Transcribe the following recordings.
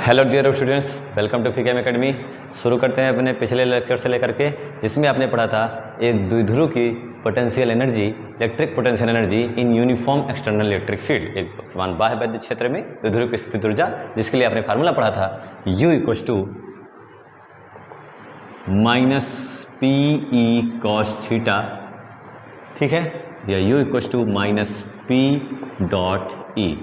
Hello dear students, welcome to फिकेम academy. शुरू करते हैं अपने पिछले लेक्चर से लेकर के, जिसमें आपने पढ़ा था एक द्विध्रुव की potential energy, electric potential energy in uniform external electric field, एक समान बाह्य वैद्युत क्षेत्र में द्विध्रुव की स्थिति ऊर्जा, जिसके लिए आपने फार्मूला पढ़ा था U equals to minus P E cos theta. ठीक है, या U equals to minus P dot E.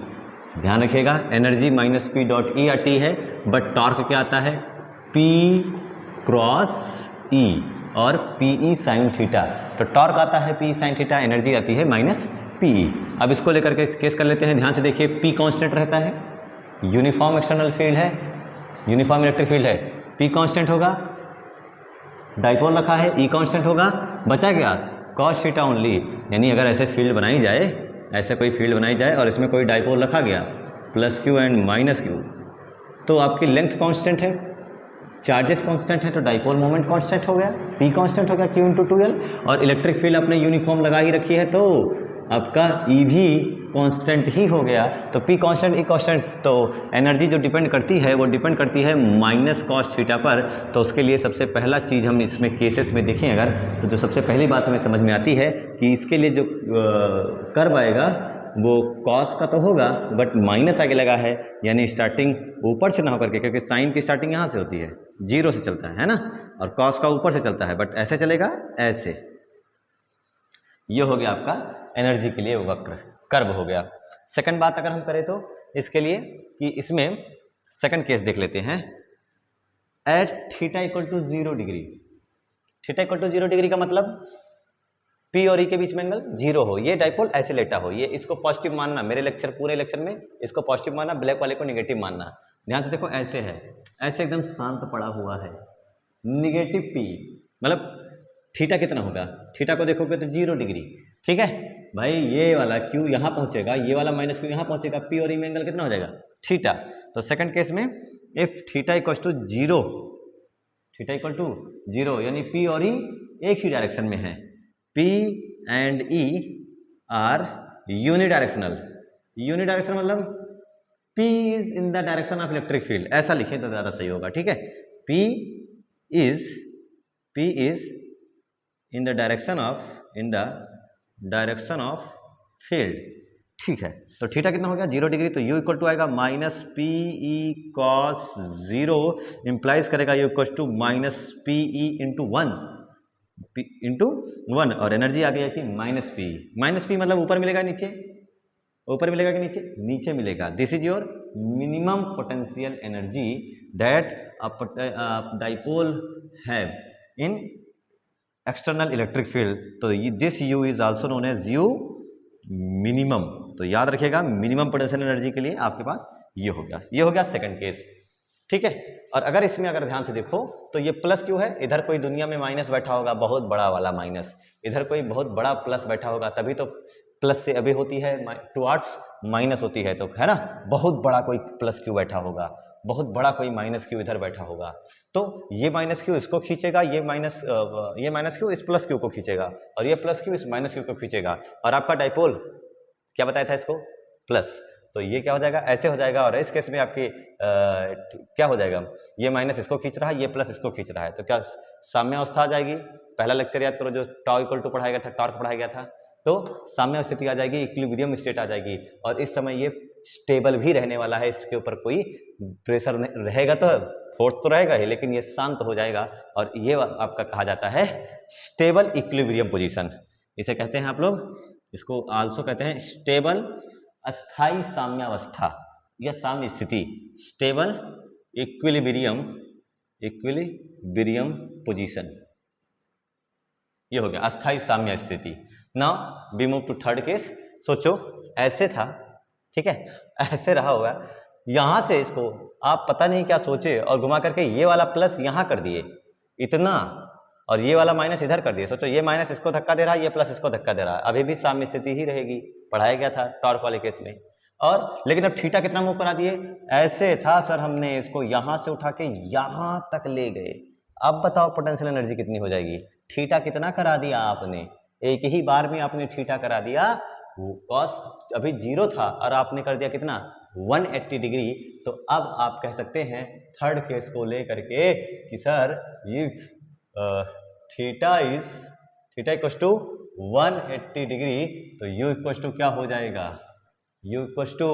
ध्यान रखिएगा, energy minus P dot E आती है, बट टॉर्क क्या आता है? पी क्रॉस ई और पी ई साइन थीटा। तो टॉर्क आता है पी साइन थीटा, एनर्जी आती है माइनस पी ई। अब इसको लेकर के केस कर लेते हैं। ध्यान से देखिए, पी कांस्टेंट रहता है, यूनिफॉर्म एक्सटर्नल फील्ड है, यूनिफॉर्म इलेक्ट्रिक फील्ड है, पी कांस्टेंट होगा, डाइपोल रखा है, ई कांस्टेंट होगा, बचा क्या? Cos theta only. यानी अगर ऐसे फील्ड बनाई जाए, ऐसे कोई फील्ड बनाई जाए और इसमें कोई डाइपोल रखा गया, plus Q and minus Q, तो आपकी लेंथ कांस्टेंट है, चार्जेस कांस्टेंट है, तो डाइपोल मोमेंट कांस्टेंट हो गया, पी कांस्टेंट हो गया, क्यू इंटू टू एल, और इलेक्ट्रिक फील्ड आपने यूनिफॉर्म लगा ही रखी है, तो आपका ई भी कांस्टेंट ही हो गया। तो पी कांस्टेंट, ई कांस्टेंट, तो एनर्जी जो डिपेंड करती है वो डिपेंड करती है माइनस कॉस थीटा पर। तो उसके लिए सबसे पहला चीज़ हम इसमें केसेस में देखें अगर, तो जो सबसे पहली बात हमें समझ में आती है कि इसके लिए जो कर्व आएगा वो कॉस का तो होगा, बट माइनस आगे लगा है, यानी स्टार्टिंग ऊपर से ना होकर के, क्योंकि साइन की स्टार्टिंग यहाँ से होती है, जीरो से चलता है ना, और कॉस का ऊपर से चलता है, बट ऐसे चलेगा, ऐसे। ये हो गया आपका एनर्जी के लिए वक्र, कर्व हो गया। सेकंड बात अगर हम करें तो इसके लिए कि इसमें सेकंड केस देख लेते हैं, at theta equal to 0 degree. Theta equal to 0 degree का मतलब पी और ई के बीच में एंगल जीरो हो, ये डाइपोल ऐसे लेटा हो, ये इसको पॉजिटिव मानना, मेरे लेक्चर पूरे लेक्चर में इसको पॉजिटिव मानना, ब्लैक वाले को नेगेटिव मानना। ध्यान से देखो, ऐसे है, ऐसे एकदम शांत पड़ा हुआ है, निगेटिव पी, मतलब थीटा कितना होगा? थीटा को देखोगे तो 0 डिग्री। ठीक है भाई, ये वाला क्यू यहाँ पहुंचेगा, ये वाला माइनस क्यू यहाँ पहुंचेगा, पी और ई में एंगल कितना हो जाएगा? थीटा। तो सेकंड केस में if theta equal to 0, theta equal to 0, यानी पी और ई एक ही डायरेक्शन में है, P and E are unidirectional। Unidirectional मतलब P is in the direction of electric field, ऐसा लिखें तो ज़्यादा सही होगा। ठीक है, P is in the direction of field। ठीक है, तो थीटा कितना हो गया? 0 डिग्री। तो U इक्वल टू आएगा minus P E cos 0, implies करेगा U equal to minus P E into 1, और एनर्जी आ गई है कि माइनस पी। माइनस पी मतलब ऊपर मिलेगा नीचे, ऊपर मिलेगा कि नीचे? नीचे मिलेगा। This is your minimum potential energy that dipole have in external electric field. तो this U is also known as U minimum. तो याद रखिएगा, मिनिमम पोटेंशियल एनर्जी के लिए आपके पास ये हो गया सेकंड केस। ठीक है, और अगर इसमें अगर ध्यान से देखो तो ये प्लस क्यों है? इधर कोई दुनिया में माइनस बैठा होगा, बहुत बड़ा वाला माइनस, इधर कोई बहुत बड़ा प्लस बैठा होगा, तभी तो प्लस से अभी होती है टुवर्ड्स माइनस होती है, तो है ना, बहुत बड़ा कोई प्लस क्यू बैठा होगा, बहुत बड़ा कोई माइनस क्यू इधर बैठा होगा, तो ये माइनस क्यू इसको खींचेगा, ये माइनस क्यू इस प्लस क्यू को खींचेगा, और ये प्लस क्यू इस माइनस क्यू को खींचेगा, और आपका डाइपोल क्या बताया था इसको? प्लस। तो ये क्या हो जाएगा? ऐसे हो जाएगा, और इस केस में आपकी क्या हो जाएगा? ये माइनस इसको खींच रहा है, ये प्लस इसको खींच रहा है, तो क्या साम्य अवस्था आ जाएगी? पहला लेक्चर याद करो जो टाउ इक्वल टू पढ़ाया गया था, टॉर्क पढ़ाया गया था, तो साम्य स्थिति आ जाएगी, इक्विलिब्रियम स्टेट आ जाएगी, और इस समय ये स्टेबल भी रहने वाला है, इसके ऊपर कोई प्रेशर रहेगा, तो फोर्स तो रहेगा ही, लेकिन ये शांत हो जाएगा, और ये आपका कहा जाता है स्टेबल इक्विलिब्रियम पोजीशन। इसे कहते हैं आप लोग, इसको आल्सो कहते हैं स्टेबल अस्थाई साम्यावस्था या साम्य स्थिति, स्टेबल इक्विलिब्रियम पोजीशन। ये हो गया अस्थाई साम्य स्थिति। Now we move to third case. सोचो ऐसे था, ठीक है, ऐसे रहा होगा, यहां से इसको आप पता नहीं क्या सोचे और घुमा करके ये वाला प्लस यहां कर दिए इतना, और ये वाला माइनस इधर कर दिए। सोचो ये माइनस इसको धक्का दे रहा है, ये प्लस इसको धक्का दे रहा है, अभी भी साम्य स्थिति ही रहेगी, पढ़ाया गया था टॉर्क वाले केस में। और लेकिन अब थीटा कितना मूव करा दिए? ऐसे था सर, हमने इसको यहां से उठा के यहां तक ले गए। अब बताओ पोटेंशियल एनर्जी कितनी हो जाएगी? थीटा कितना करा दिया आपने? एक ही बार में आपने थीटा करा दिया, कॉस अभी 0 था और आपने कर दिया कितना? 180 डिग्री, तो अब आप कह सकते हैं थर्ड केस को लेकर के कि sir if theta equals to 180 degree, तो यू इक्वल्स टू क्या हो जाएगा, यू इक्वल्स टू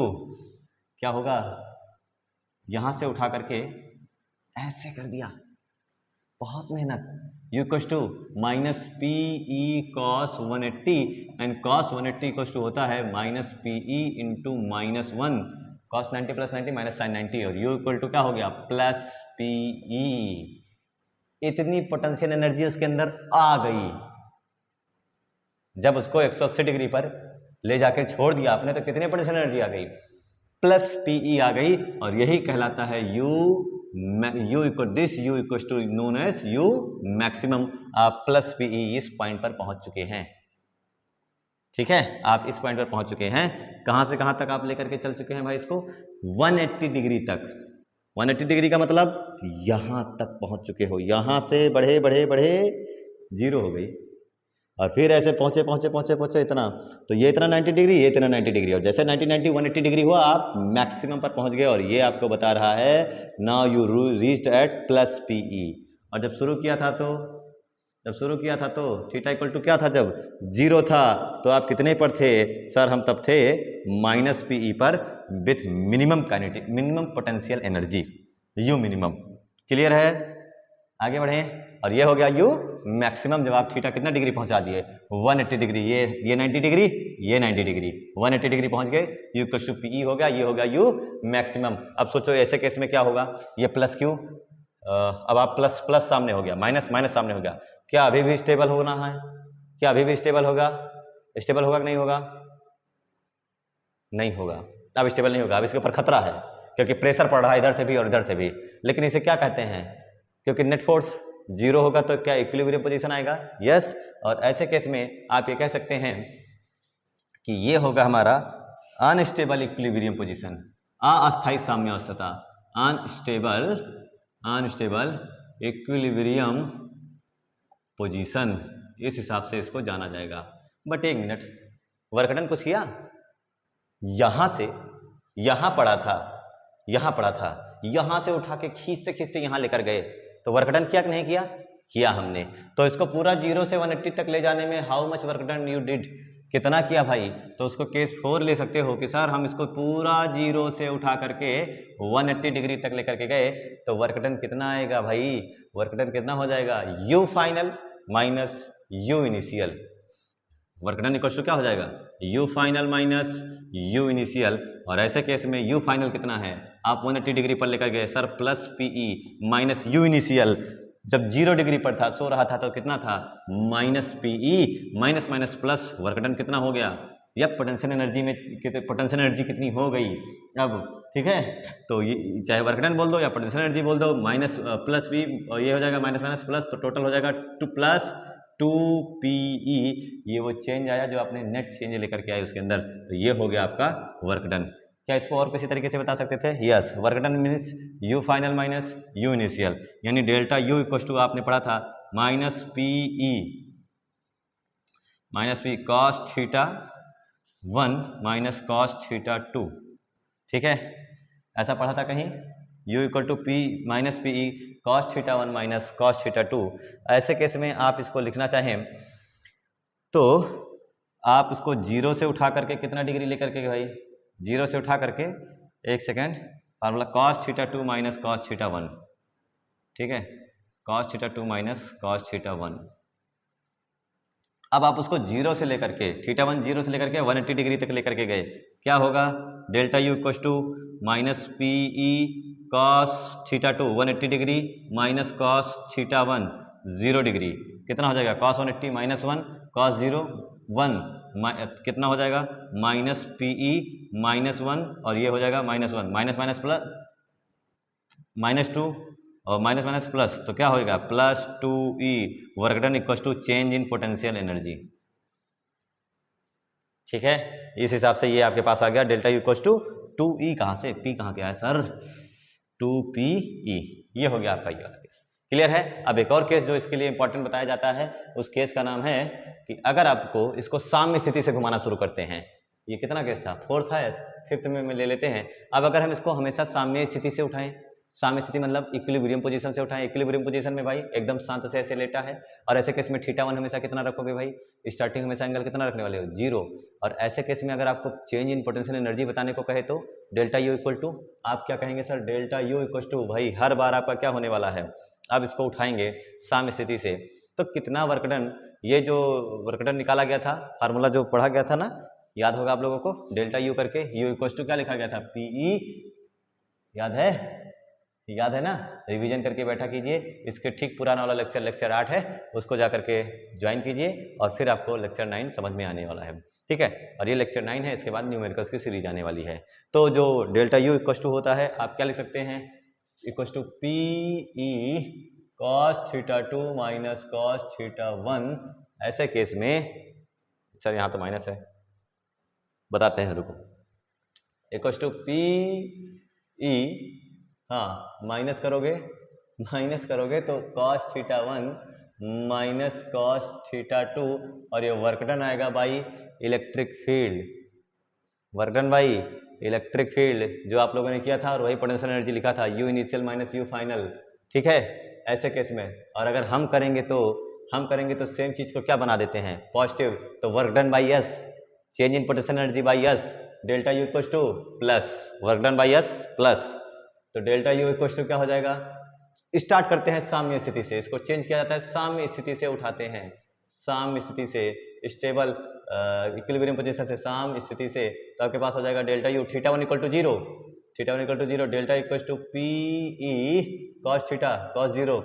क्या होगा, यहां से उठा करके ऐसे कर दिया, बहुत मेहनत, U equals to minus P E cos 180 and cos 180 equals to होता है minus P E into minus 1 cos 90 plus 90 minus sine 90, और यू इक्वल टू क्या हो गया प्लस पी ई। इतनी पोटेंशियल एनर्जी उसके अंदर आ गई। जब उसको 180 डिग्री पर ले जाकर छोड़ दिया आपने तो कितनी पोटेंशियल एनर्जी आ गई, प्लस पीई आ गई, और यही कहलाता है U equal to known as U maximum. आप प्लस पीई इस पॉइंट पर पहुंच चुके हैं, ठीक है, आप इस पॉइंट पर पहुंच चुके हैं। कहां से कहां तक आप लेकर के चल चुके हैं भाई इसको, 180 डिग्री तक। 180 डिग्री का मतलब यहां तक पहुंच चुके हो, यहां से बढ़े बढ़े बढ़े जीरो हो गई, और फिर ऐसे पहुंचे पहुंचे पहुंचे पहुंचे इतना, तो ये इतना 90 डिग्री, ये इतना 90 डिग्री, और जैसे 90 90 180 डिग्री हुआ आप मैक्सिमम पर पहुंच गए, और ये आपको बता रहा है now you reached eight plus PE. और जब शुरू किया था तो थीटा इक्वल टू क्या था, जब जीरो था तो आप कितने पर थे सर, हम तब थे माइनस पीई पर with minimum kinetic minimum potential energy, you minimum. Clear है, आगे बढ़े, और ये हो गया यू मैक्सिमम। जब आप थीटा कितना डिग्री पहुंचा दिए 180 डिग्री, ये 90 डिग्री, ये 90 डिग्री, 180 डिग्री पहुंच गए, यू इक्वल टू पीई हो गया, ये हो गया यू मैक्सिमम। अब सोचो ऐसे केस में क्या होगा, ये प्लस क्यू, अब आप प्लस प्लस सामने हो गया, माइनस माइनस सामने हो गया, क्या अभी भी स्टेबल होना है, क्या अभी भी स्टेबल होगा, स्टेबल होगा कि नहीं होगा, नहीं होगा, अब स्टेबल नहीं होगा, अब इसके ऊपर खतरा है क्योंकि प्रेशर पड़ रहा है इधर से भी और इधर से भी। लेकिन इसे क्या कहते हैं, क्योंकि नेट फोर्स जीरो होगा तो क्या इक्विलिब्रियम पोजीशन आएगा, यस। और ऐसे केस में आप ये कह सकते हैं कि ये होगा हमारा अनस्टेबल इक्विलिब्रियम पोजीशन, अस्थायी साम्यावस्था, अनस्टेबल इक्विलिब्रियम पोजीशन, इस हिसाब से इसको जाना जाएगा। बट एक मिनट, वर्क डन कुछ किया, यहां से यहां पड़ा था, यहां से उठा के खींचते खींचते यहां लेकर गए, तो वर्क डन किया कि नहीं किया, किया हमने। तो इसको पूरा 0 से 180 तक ले जाने में how much work done you did, कितना किया भाई, तो उसको केस 4 ले सकते हो कि सर हम इसको पूरा 0 से उठा करके 180 डिग्री तक लेकर के गए, तो वर्क डन कितना आएगा भाई, वर्क डन कितना हो जाएगा, U final minus U initial. Work done equal to क्या हो जाएगा, U final minus U initial. और ऐसे केस में यू फाइनल कितना है, आप 180 डिग्री पर लेकर गए sir, plus PE minus U initial. जब 0 डिग्री पर था, सो रहा था, तो कितना था, minus PE minus minus plus, work done कितना हो गया, या पोटेंशियल एनर्जी में पोटेंशियल एनर्जी कितनी हो गई अब, ठीक है। तो ये चाहे वर्क डन बोल दो या पोटेंशियल एनर्जी बोल दो, माइनस प्लस बी, और ये हो जाएगा माइनस माइनस प्लस, तो टोटल हो जाएगा 2 प्लस 2PE। ये वो चेंज आया जो आपने नेट चेंज लेकर के आए उसके अंदर, तो ये हो गया आपका वर्क डन। क्या इसको और किसी तरीके से बता सकते थे, yes, work done means U final minus U initial, यानी डेल्टा यू इक्वल टू आपने पढ़ा था minus P cos theta 1 minus cos theta 2, ठीक है, ऐसा पढ़ा था कहीं, u equal to P minus P E cos theta 1 minus cos theta 2। ऐसे केस में आप इसको लिखना चाहें तो आप उसको 0 से उठा करके कितना डिग्री लेकर के भाई, 0 से उठा करके, एक second, formula cos theta 2 minus cos theta 1, ठीक है, cos theta 2 minus cos theta 1। अब आप उसको 0 से लेकर के थीटा 1 0 से लेकर के 180 डिग्री तक लेकर के गए, क्या होगा, delta U equal to minus P E cos theta 2 180 degree minus cos theta 1 0 degree, कितना हो जाएगा, कॉस 180 माइनस 1 कॉस 0 1, कितना हो जाएगा, माइनस पी ई माइनस 1, और ये हो जाएगा minus 1 minus minus plus minus 2 और माइनस माइनस प्लस, तो क्या होएगा, plus 2E। Work done equal to change in potential energy, ठीक है। इस हिसाब से ये आपके पास आ गया delta U equal to 2E, कहाँ से, P कहाँ गया है सर, 2PE, ये हो गया आपका ये वाला केस। क्लियर है। अब एक और केस जो इसके लिए इंपॉर्टेंट बताया जाता है, उस केस का नाम है कि अगर आपको इसको साम्य स्थिति से घुमाना शुरू करते हैं, ये कितना केस था, 4 था, फिफ्थ में ले लेते हैं। अब अगर हम इसको हमेशा साम्य स्थिति से उठाएं, साम्य स्थिति मतलब इक्विलिब्रियम पोजीशन से उठाएं, इक्विलिब्रियम पोजीशन में भाई एकदम शांत से ऐसे लेटा है, और ऐसे केस में θ1 हमेशा कितना रखोगे भाई, स्टार्टिंग हमेशा एंगल कितना रखने वाले हो, 0। और ऐसे केस में अगर आपको चेंज इन पोटेंशियल एनर्जी बताने को कहे तो डेल्टा यू इक्वल टू, आप क्या कहेंगे sir, delta U equal to, भाई हर बार आपका क्या होने वाला है, अब इसको उठाएंगे साम्य स्थिति से तो कितना वर्क डन, ये जो वर्क डन निकाला गया था, फार्मूला जो पढ़ा गया था ना, याद होगा आप लोगों को, डेल्टा यू करके यू इक्वल टू क्या लिखा गया था, पीई, याद है, याद है ना, रिवीजन करके बैठा कीजिए, इसके ठीक पुराना वाला लेक्चर 8 है, उसको जा करके ज्वाइन कीजिए और फिर आपको लेक्चर 9 समझ में आने वाला है, ठीक है। और ये लेक्चर 9 है, इसके बाद न्यूमेरिकल्स की सीरीज आने वाली है। तो जो डेल्टा यू इक्वल टू होता है, आप क्या लिख सकते हैं, equal to P E cos θ2 minus cos θ1। ऐसे केस में, सर यहाँ तो माइनस है, बताते हैं, रुको, इक्वल टू पी ई, हाँ माइनस करोगे तो cos θ1 माइनस cos θ2, और ये वर्क डन आएगा by electric field, work done by electric field जो आप लोगों ने किया था, और वही पोटेंशियल एनर्जी लिखा था, you initial minus you final, ठीक है, ऐसे केस में। और अगर हम करेंगे तो सेम चीज को क्या बना देते हैं, पॉजिटिव, तो work done by S, change in potential energy by S, delta U equal two plus work done by S plus, तो डेल्टा यू इक्वल टू क्या हो जाएगा, स्टार्ट करते हैं साम्य स्थिति से, इसको चेंज किया जाता है, साम्य स्थिति से उठाते हैं, साम्य स्थिति से, स्टेबल इक्विलिब्रियम पोजीशन से साम्य स्थिति से, तो आपके पास हो जाएगा delta U θ1 equal to 0, θ1 equal to 0, delta equal to P E cos theta, cos 0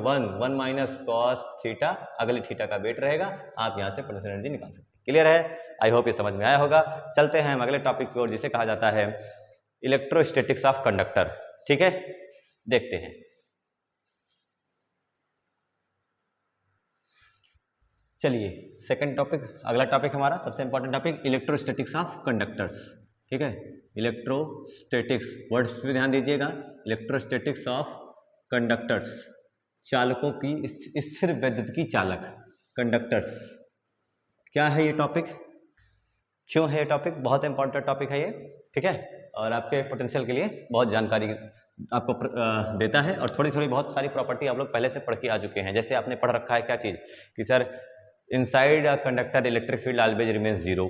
1 minus cos theta, अगले थीटा का वेट रहेगा, आप यहाँ से पोटेंशियल एनर्जी निकाल सकते हैं। क्लियर है, आई होप ये समझ में आया होगा। चलते हैं हम अगले टॉपिक की ओर, जिसे कहा जाता है इलेक्ट्रोस्टैटिक्स ऑफ कंडक्टर, ठीक है, देखते हैं। चलिए सेकंड टॉपिक, अगला टॉपिक हमारा सबसे important topic, electrostatics of conductors, ठीक है, इलेक्ट्रोस्टैटिक्स, वर्ड्स पे ध्यान दीजिएगा, इलेक्ट्रोस्टैटिक्स ऑफ कंडक्टर्स, चालकों की, स्थिर वैद्युतिकी चालक, कंडक्टर्स, क्या है ये टॉपिक, क्यों है ये टॉपिक, बहुत इंपॉर्टेंट टॉपिक है ये, ठीक है, और आपके पोटेंशियल के लिए बहुत जानकारी आपको देता है, और थोड़ी थोड़ी बहुत सारी प्रॉपर्टी आप लोग पहले से पढ़ के आ चुके हैं। जैसे आपने पढ़ रखा है क्या चीज़, कि sir inside a conductor electric field always remains 0,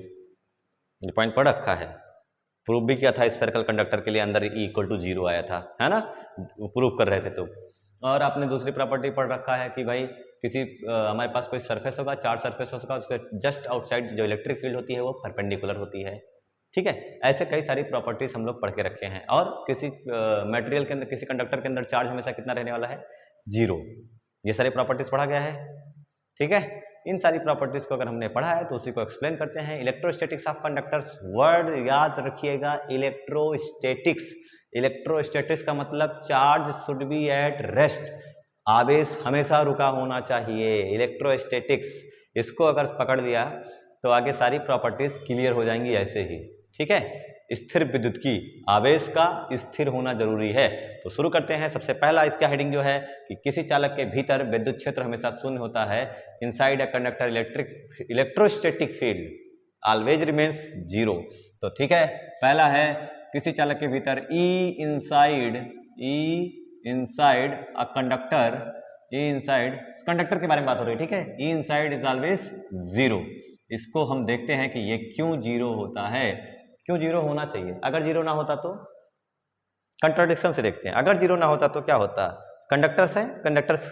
ये पॉइंट पढ़ रखा है, प्रूव भी किया था, स्फेरिकल कंडक्टर के लिए अंदर E इक्वल टू 0 आया था, है ना, प्रूव कर रहे थे तो। और आपने दूसरी प्रॉपर्टी पढ़ रखा है कि भाई किसी हमारे पास कोई सरफेस होगा, चार्ज सरफेस होगा, उसके जस्ट आउटसाइड जो इलेक्ट्रिक फील्ड होती है वो परपेंडिकुलर होती है, ठीक है, ऐसे कई सारी प्रॉपर्टीज हम लोग पढ़ के रखे हैं। और किसी मटेरियल के अंदर, किसी कंडक्टर के अंदर चार्ज हमेशा कितना रहने वाला है, 0, ये सारी प्रॉपर्टीज पढ़ा गया है, ठीक है। इन सारी प्रॉपर्टीज को अगर हमने पढ़ा है तो उसी को एक्सप्लेन करते हैं। इलेक्ट्रोस्टैटिक्स ऑफ कंडक्टर्स, वर्ड याद रखिएगा, इलेक्ट्रोस्टैटिक्स, इलेक्ट्रोस्टैटिक्स का मतलब charge should be at rest, आवेश हमेशा रुका होना चाहिए, इलेक्ट्रोस्टैटिक्स, इसको अगर पकड़ लिया तो आगे सारी प्रॉपर्टीज क्लियर हो जाएंगी ऐसे ही, ठीक है। स्थिर विद्युत की, आवेश का स्थिर होना जरूरी है। तो शुरू करते हैं। सबसे पहला इसका हेडिंग जो है कि किसी चालक के भीतर विद्युत क्षेत्र हमेशा शून्य होता है, inside a conductor electrostatic field always remains 0। तो ठीक है, पहला है किसी चालक के भीतर E inside a conductor, E inside conductor के बारे में बात हो रही है, ठीक है, ई इनसाइड इज ऑलवेज 0। इसको हम देखते हैं कि ये क्यों 0 होता है, क्यों 0 होना चाहिए। अगर 0 ना होता तो, कंट्राडिक्शन से देखते हैं, अगर 0 ना होता तो क्या होता। कंडक्टर्स हैं, conductors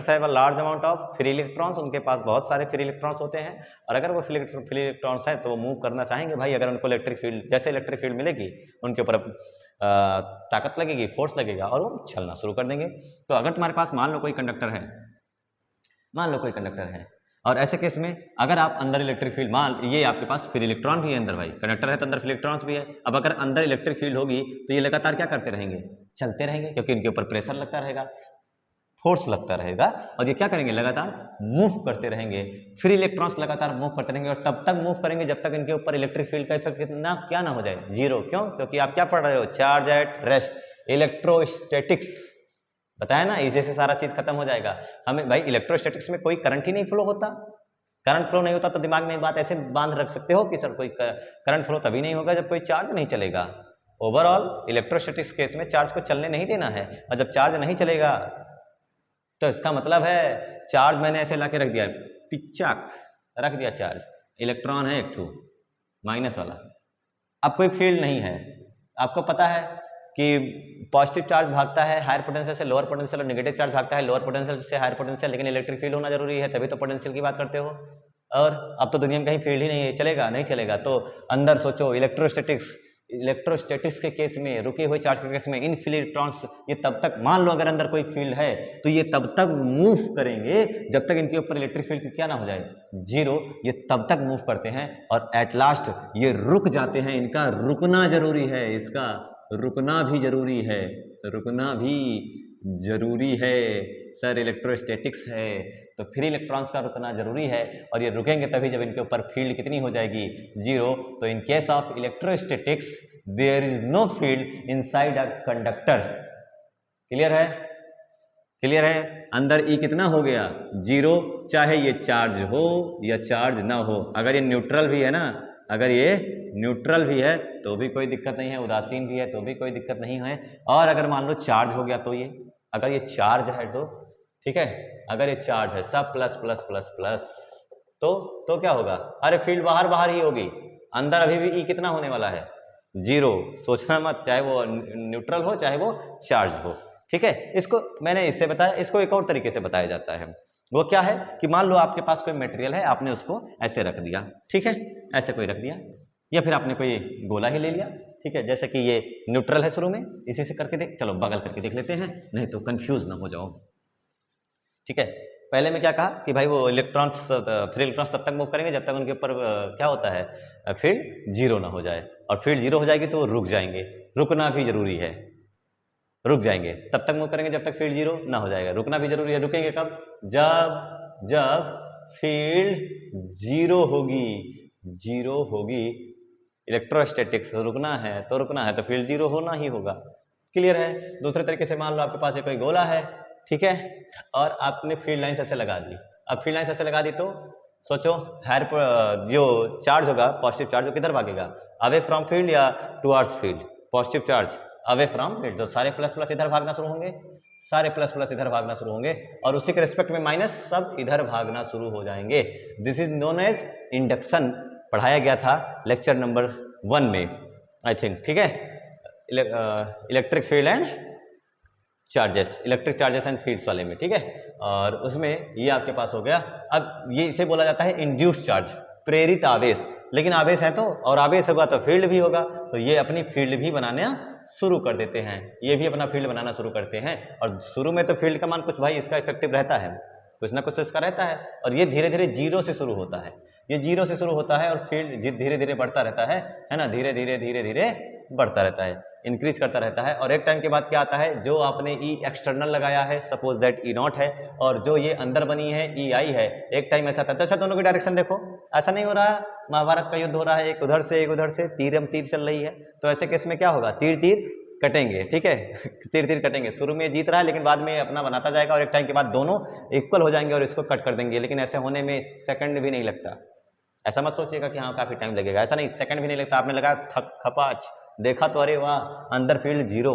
have a large amount of free electrons, उनके पास बहुत सारे फ्री इलेक्ट्रॉन्स होते हैं, और अगर वो फ्री इलेक्ट्रॉन्स हैं तो वो मूव करना चाहेंगे भाई। अगर उनको इलेक्ट्रिक फील्ड, जैसे इलेक्ट्रिक फील्ड मिलेगी उनके ऊपर ताकत लगेगी, फोर्स लगेगा, और वो चलना शुरू कर देंगे। तो अगर तुम्हारे पास मान लो कोई कंडक्टर है, और ऐसे केस में अगर आप अंदर इलेक्ट्रिक फील्ड, मान ये आपके पास फ्री इलेक्ट्रॉन भी है अंदर, भाई कंडक्टर है तो अंदर फ्री इलेक्ट्रॉन्स भी है। अब अगर अंदर इलेक्ट्रिक फील्ड होगी तो ये लगातार क्या करते रहेंगे, चलते रहेंगे, क्योंकि इनके ऊपर प्रेशर लगता रहेगा, फोर्स लगता रहेगा, और ये क्या करेंगे, लगातार मूव करते रहेंगे। फ्री इलेक्ट्रॉन्स लगातार मूव करते रहेंगे, और तब तक मूव करेंगे जब तक इनके ऊपर इलेक्ट्रिक फील्ड का इफेक्ट कितना क्या ना हो जाए, 0। क्यों? क्योंकि आप क्या पढ़ रहे हो, चार्ज एट रेस्ट, इलेक्ट्रोस्टैटिक्स बताया ना, इसी से सारा चीज खत्म हो जाएगा। हमें भाई इलेक्ट्रोस्टैटिक्स में कोई करंट ही नहीं फ्लो होता, करंट फ्लो नहीं होता तो दिमाग में बात ऐसे बांध रख सकते हो कि सर कोई करंट फ्लो तभी नहीं होगा जब कोई चार्ज नहीं चलेगा। ओवरऑल इलेक्ट्रोस्टैटिक्स केस में चार्ज को चलने नहीं देना है, और जब चार्ज नहीं चलेगा तो इसका मतलब है चार्ज मैंने ऐसे ला के रख दिया, पिच्चाक रख दिया चार्ज, इलेक्ट्रॉन है एक ठू माइनस वाला, अब कोई फील्ड नहीं है। आपको पता है कि पॉजिटिव चार्ज भागता है हायर पोटेंशियल से लोअर पोटेंशियल और नेगेटिव चार्ज भागता है लोअर पोटेंशियल से हायर पोटेंशियल, लेकिन इलेक्ट्रिक फील्ड होना जरूरी है तभी तो पोटेंशियल की बात करते हो। और अब तो दुनिया में कहीं फील्ड ही नहीं है, चलेगा नहीं चलेगा। तो अंदर सोचो इलेक्ट्रोस्टैटिक्स के केस में, रुके हुए चार्ज के केस में इनफिनिट इलेक्ट्रॉन्स ये तब तक, मान लो अगर अंदर कोई फील्ड है तो ये तब तक मूव करेंगे जब तक इनके ऊपर इलेक्ट्रिक फील्ड क्या ना हो जाए, जीरो। ये तब तक मूव करते हैं और एट लास्ट ये रुक जाते हैं। इनका रुकना जरूरी है, इसका रुकना भी जरूरी है, रुकना भी जरूरी है। सर इलेक्ट्रोस्टैटिक्स है तो फ्री इलेक्ट्रॉन्स का रुकना जरूरी है, और ये रुकेंगे तभी जब इनके ऊपर फील्ड कितनी हो जाएगी, जीरो। तो in case of electrostatics there is no field inside a conductor. Clear है? क्लियर है? अंदर ई कितना हो गया, जीरो, चाहे ये चार्ज हो या चार्ज ना हो। अगर ये न्यूट्रल भी है ना, अगर ये न्यूट्रल भी है तो भी कोई दिक्कत नहीं है, उदासीन भी है तो भी कोई दिक्कत नहीं है। और अगर मान लो चार्ज हो गया तो ये, अगर ये चार्ज है तो ठीक है, अगर ये चार्ज है सब प्लस प्लस प्लस प्लस तो क्या होगा, अरे फील्ड बाहर बाहर ही होगी, अंदर अभी भी ई कितना होने वाला है, जीरो। सोचना मत, चाहे वो न्यूट्रल हो चाहे वो चार्ज हो। ठीक है, इसको मैंने इससे बताया, इसको एक और तरीके से बताया जाता है। वो क्या है कि मान लो आपके पास कोई मटेरियल है, आपने उसको ऐसे रख दिया, ठीक है, ऐसे कोई रख दिया, या फिर आपने कोई गोला ही ले लिया, ठीक है, जैसे कि ये न्यूट्रल है शुरू में, इसी से करके देख, चलो बगल करके देख लेते हैं, नहीं तो कंफ्यूज ना हो जाओ। ठीक है, पहले में क्या कहा कि भाई वो इलेक्ट्रॉन्स, फ्री इलेक्ट्रॉन्स तब तक मूव करेंगे जब तक उनके ऊपर क्या होता है, फील्ड जीरो ना हो जाए, और फील्ड जीरो हो जाएगी तो वो रुक जाएंगे, रुकना भी जरूरी है, रुक जाएंगे, तब तक मूव करेंगे जब तक फील्ड जीरो ना हो जाएगा, रुकना भी जरूरी है। रुकेंगे कब, जब फील्ड जीरो होगी, जीरो होगी। इलेक्ट्रोस्टैटिक्स रुकना है तो फील्ड जीरो होना ही होगा। क्लियर है? दूसरे तरीके से मान लो आपके पास कोई गोला है, ठीक है, और आपने फील्ड लाइन्स ऐसे लगा दी। अब फील्ड लाइन्स ऐसे लगा दी तो सोचो हायर जो चार्ज होगा, पॉजिटिव चार्ज, वो किधर भागेगा, अवे फ्रॉम फील्ड या towards field, positive charge away from field, तो सारे प्लस प्लस इधर भागना शुरू होंगे, सारे प्लस प्लस इधर भागना शुरू होंगे, और उसी के रिस्पेक्ट में माइनस सब इधर भागना शुरू हो जाएंगे। This is known as induction, पढ़ाया गया था लेक्चर नंबर 1 में आई थिंक, ठीक है, electric field and charges, electric charges and fields वाले में, ठीक है, और उसमें ये आपके पास हो गया। अब ये इसे बोला जाता है इंड्यूस्ड चार्ज, प्रेरित आवेश, लेकिन आवेश है तो, और आवेश होगा तो फील्ड भी होगा, तो ये अपनी फील्ड भी बनाना शुरू कर देते हैं, ये भी अपना फील्ड बनाना शुरू करते हैं। और शुरू में तो फील्ड का मान कुछ भाई इसका इफेक्टिव रहता है, कुछ ना कुछ तो इसका रहता है, और ये धीरे धीरे जीरो से शुरू होता है, ये जीरो से शुरू होता है और फील्ड धीरे धीरे बढ़ता रहता है ना, धीरे धीरे धीरे धीरे बढ़ता रहता है, इंक्रीज करता रहता है। और एक टाइम के बाद क्या आता है, जो आपने ई एक्सटर्नल लगाया है, सपोज दैट ई नॉट है, और जो ये अंदर बनी है ई आई है, एक टाइम ऐसा था। तो ऐसा दोनों की डायरेक्शन देखो, ऐसा नहीं हो रहा है, महाभारत का युद्ध हो रहा है, एक उधर से एक उधर से, तीर चल रही है, तो ऐसे केस में क्या होगा, तीर तीर कटेंगे, ठीक है, तीर तीर कटेंगे। शुरू में जीत रहा है लेकिन बाद में अपना बनाता जाएगा, और एक टाइम के बाद दोनों इक्वल हो जाएंगे और इसको कट कर देंगे। लेकिन ऐसे होने में सेकंड भी नहीं लगता, ऐसा मत सोचिएगा कि हाँ काफी टाइम लगेगा, ऐसा नहीं, सेकंड भी नहीं लगता। आपने लगाया खपाच, देखा तो अरे वाह अंदर फील्ड जीरो,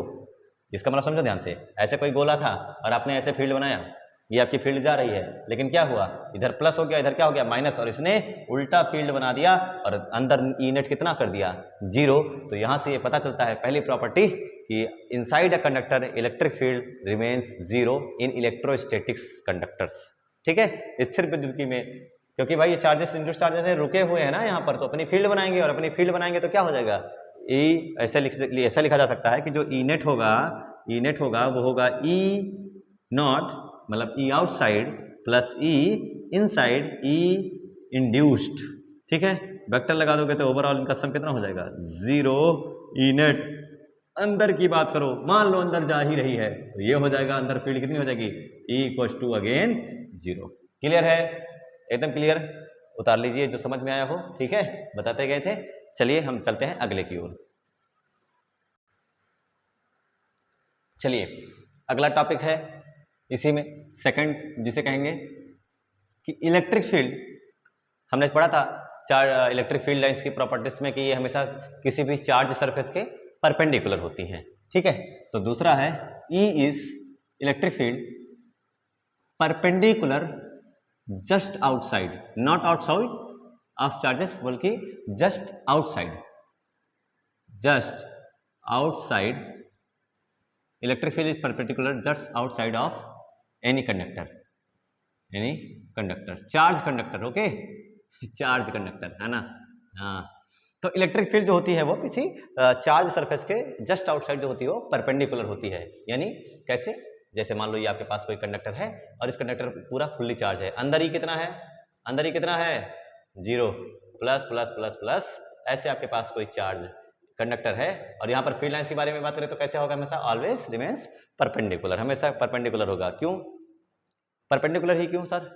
इसका मतलब समझो ध्यान से, ऐसे कोई गोला था और आपने ऐसे फील्ड बनाया, ये आपकी फील्ड जा रही है, लेकिन क्या हुआ, इधर प्लस हो गया, इधर क्या हो गया, माइनस, और इसने उल्टा फील्ड बना दिया और अंदर ई नेट कितना कर दिया, जीरो। तो यहां से ये पता चलता है पहली प्रॉपर्टी कि inside a conductor electric field remains zero in electrostatics conductors. ठीक है, स्थिर विद्युत में, क्योंकि भाई ये चार्जेस इंड्यूस्ड चार्जेस है, रुके हुए हैं ना यहाँ पर, तो अपनी फील्ड बनाएंगे, और अपनी फील्ड बनाएंगे तो क्या हो जाएगा, ई ऐसा लिखा जा सकता है कि जो ई नेट होगा वो होगा ई नॉट, मतलब ई आउटसाइड प्लस ई इनसाइड ई इंड्यूस्ड। ठीक है, वेक्टर लगा दोगे तो ओवरऑल इनका सम कितना हो जाएगा, जीरो। ई नेट अंदर की बात करो, मान लो अंदर जा ही रही है तो ये हो जाएगा, अंदर फील्ड कितनी हो जाएगी, E equals to again zero. Clear है, एकदम क्लियर, उतार लीजिए जो समझ में आया हो। ठीक है, बताते गए थे। चलिए हम चलते हैं अगले की ओर। चलिए अगला टॉपिक है इसी में सेकंड, जिसे कहेंगे कि इलेक्ट्रिक फील्ड हमने पढ़ा था चार इलेक्ट्रिक फील्ड लाइंस की प्रॉपर्टीज में कि ये हमेशा किसी भी चार्ज सरफेस के परपेंडिकुलर होती हैं, ठीक है। तो दूसरा है E is electric field perpendicular just outside, not outside of charges बल्कि just outside, just outside, electric field is perpendicular just outside of any conductor, any conductor, charge conductor, okay, charge conductor है ना, हाँ। तो electric field जो होती है वो किसी चार्ज सरफेस के जस्ट आउटसाइड जो होती है वो परपेंडिकुलर होती है। यानी कैसे, जैसे मान लो ये आपके पास कोई कंडक्टर है और इस कंडक्टर पूरा फुल्ली चार्ज है, अंदर ही कितना है, अंदर ही कितना है, 0, प्लस प्लस प्लस प्लस, ऐसे आपके पास कोई चार्ज कंडक्टर है और यहाँ पर फील्ड लाइंस के बारे में बात करें तो कैसे होगा, हमेशा ऑलवेज रिमेन्स परपेंडिकुलर, हमेशा परपेंडिकुलर होगा। क्यों परपेंडिकुलर ही, क्यों सर,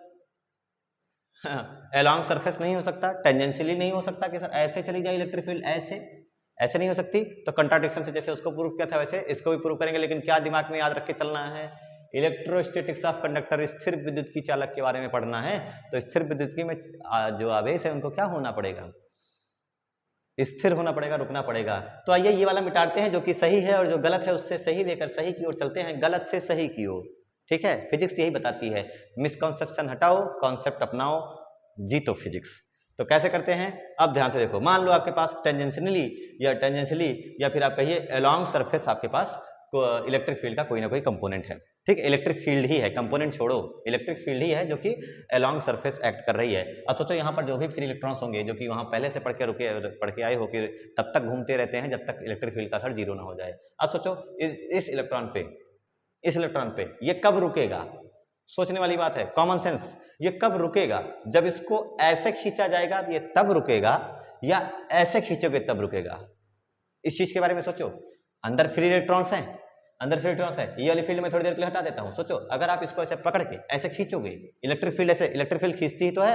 अलोंग सरफेस नहीं हो सकता, टेंजेंशियली नहीं हो सकता कि सर ऐसे चली जाए इलेक्ट्रिक फील्ड, ऐसे नहीं हो सकती। तो कंट्राडिक्शन से जैसे उसको प्रूव किया था वैसे इसको भी प्रूव करेंगे, लेकिन क्या दिमाग में याद रख के चलना है, इलेक्ट्रोस्टैटिक्स ऑफ कंडक्टर, स्थिर विद्युत की चालक के बारे में पढ़ना है। तो स्थिर विद्युत की में जो आवेश है उनको क्या होना पड़ेगा, स्थिर होना पड़ेगा, रुकना पड़ेगा। तो आइए ये वाला मिटाते हैं जो कि सही है और जो गलत है उससे सही लेकर सही की ओर चलते हैं, गलत से सही की ओर, ठीक है। फिजिक्स यही बताती है, मिसकॉन्सेप्शन हटाओ, कॉन्सेप्ट अपनाओ, जीतो फिजिक्स। तो कैसे करते हैं, अब ध्यान से देखो, मान लो आपके पास टेंजेंशियली या फिर आप कहिए अलोंग सरफेस आपके पास इलेक्ट्रिक फील्ड का कोई ना कोई कंपोनेंट है, ठीक है, इलेक्ट्रिक फील्ड ही है, कंपोनेंट छोड़ो, इलेक्ट्रिक फील्ड ही है जो कि अलोंग सरफेस एक्ट कर रही है। अब सोचो यहाँ पर जो भी फ्री इलेक्ट्रॉन्स होंगे जो कि वहाँ पहले से पढ़ के आए हो कि तब तक घूमते रहते हैं जब तक इलेक्ट्रिक फील्ड का असर 0 ना हो जाए। अब सोचो इस इलेक्ट्रॉन पे ये कब रुकेगा, सोचने वाली बात है, कॉमन सेंस, ये कब रुकेगा, जब इसको ऐसे खींचा जाएगा ये तब रुकेगा या ऐसे खींचोगे तब रुकेगा, इस चीज के बारे में सोचो। अंदर फ्री इलेक्ट्रॉन्स हैं, ये वाली फील्ड में थोड़ी देर के लिए हटा देता हूं। सोचो अगर आप इसको ऐसे पकड़ के ऐसे खींचोगे, इलेक्ट्रिक फील्ड खींचती ही तो है,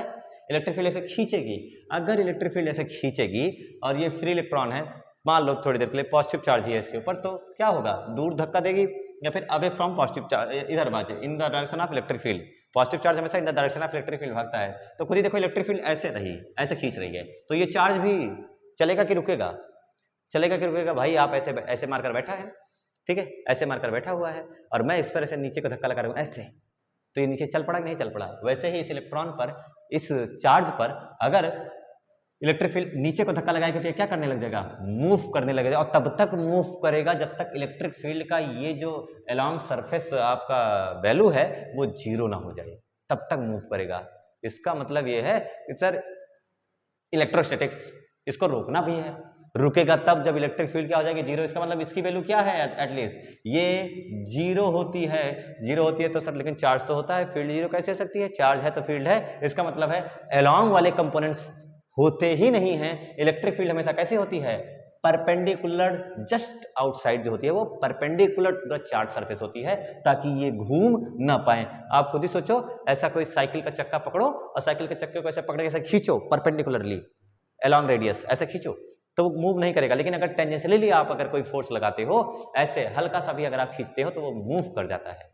इलेक्ट्रिक फील्ड ऐसे खींचेगी, अगर इलेक्ट्रिक फील्ड ऐसे खींचेगी और ये फ्री इलेक्ट्रॉन है, मान लो थोड़ी देर के लिए पॉजिटिव चार्ज है इसके ऊपर, तो क्या होगा, दूर धक्का देगी या फिर अवे फ्रॉम पॉजिटिव चार्ज, इधर भागे, in the direction of electric field, positive charge हमेशा in the direction of electric field भागता है। तो खुद ही देखो इलेक्ट्रिक फील्ड ऐसे खींच रही है, तो ये चार्ज भी चलेगा कि रुकेगा, भाई आप ऐसे मारकर बैठा है, ठीक है, ऐसे मारकर बैठा हुआ है और मैं इस पर ऐसे नीचे को धक्का लगा रहा हूँ ऐसे, तो ये नीचे चल पड़ा कि नहीं चल पड़ा। वैसे ही इस इलेक्ट्रॉन पर, इस चार्ज पर अगर इलेक्ट्रिक फील्ड नीचे को धक्का लगाएगा तो ये क्या करने लग जाएगा, मूव करने लगेगा, और तब तक मूव करेगा जब तक इलेक्ट्रिक फील्ड का ये जो अलोंग सरफेस आपका वैल्यू है वो 0 ना हो जाए, तब तक मूव करेगा। इसका मतलब ये है कि सर इलेक्ट्रोस्टैटिक्स इसको रोकना भी है, रुकेगा तब जब इलेक्ट्रिक फील्ड क्या हो जाएगी, 0। इसका मतलब इसकी वैल्यू क्या है, एटलीस्ट ये 0 होती है तो सर लेकिन चार्ज तो होता है, फील्ड 0 कैसे हो सकती है, चार्ज है तो फील्ड है, इसका मतलब है अलोंग वाले कंपोनेंट्स होते ही नहीं है। इलेक्ट्रिक फील्ड हमेशा कैसी होती है, परपेंडिकुलर जस्ट आउटसाइड जो होती है वो perpendicular to the charge surface होती है, ताकि ये घूम ना पाए। आप खुद ही सोचो, ऐसा कोई साइकिल का चक्का पकड़ो और साइकिल के चक्के को ऐसे पकड़ के ऐसे खींचो परपेंडिकुलरली अलोंग रेडियस, ऐसे खींचो तो वो मूव नहीं करेगा, लेकिन अगर टेंजेंशियली आप अगर कोई फोर्स लगाते हो, ऐसे हल्का सा भी अगर आप खींचते हो तो वो मूव कर जाता है,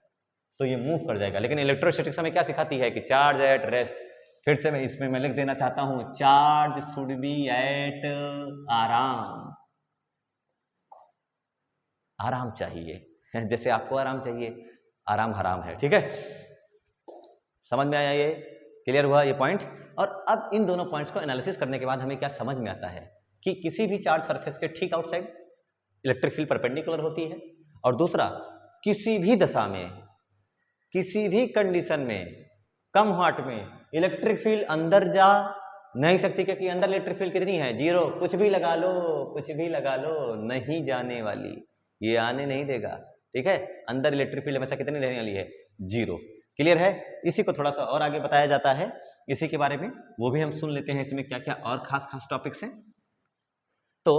तो ये मूव कर जाएगा। लेकिन इलेक्ट्रोस्टैटिक्स हमें क्या सिखाती है कि चार्ज एट रेस्ट, फिर से मैं इसमें मैं लिख देना चाहता हूं, चार्ज शुड बी एट आराम चाहिए, जैसे आपको आराम चाहिए, आराम हराम है, ठीक है, समझ में आया, ये क्लियर हुआ ये पॉइंट। और अब इन दोनों पॉइंट्स को एनालिसिस करने के बाद हमें क्या समझ में आता है कि किसी भी चार्ज सरफेस के ठीक आउटसाइड इलेक्ट्रिक फील्ड परपेंडिकुलर होती है, और दूसरा किसी भी दशा में, किसी भी कंडीशन में, कम वाट में इलेक्ट्रिक फील्ड अंदर जा नहीं सकती, क्योंकि अंदर इलेक्ट्रिक फील्ड कितनी है, 0। कुछ भी लगा लो नहीं जाने वाली, ये आने नहीं देगा, ठीक है। अंदर इलेक्ट्रिक फील्ड हमेशा कितनी रहने वाली है, 0। क्लियर है। इसी को थोड़ा सा और आगे बताया जाता है, इसी के बारे में वो भी हम सुन लेते हैं, इसमें क्या क्या और खास टॉपिक्स हैं। तो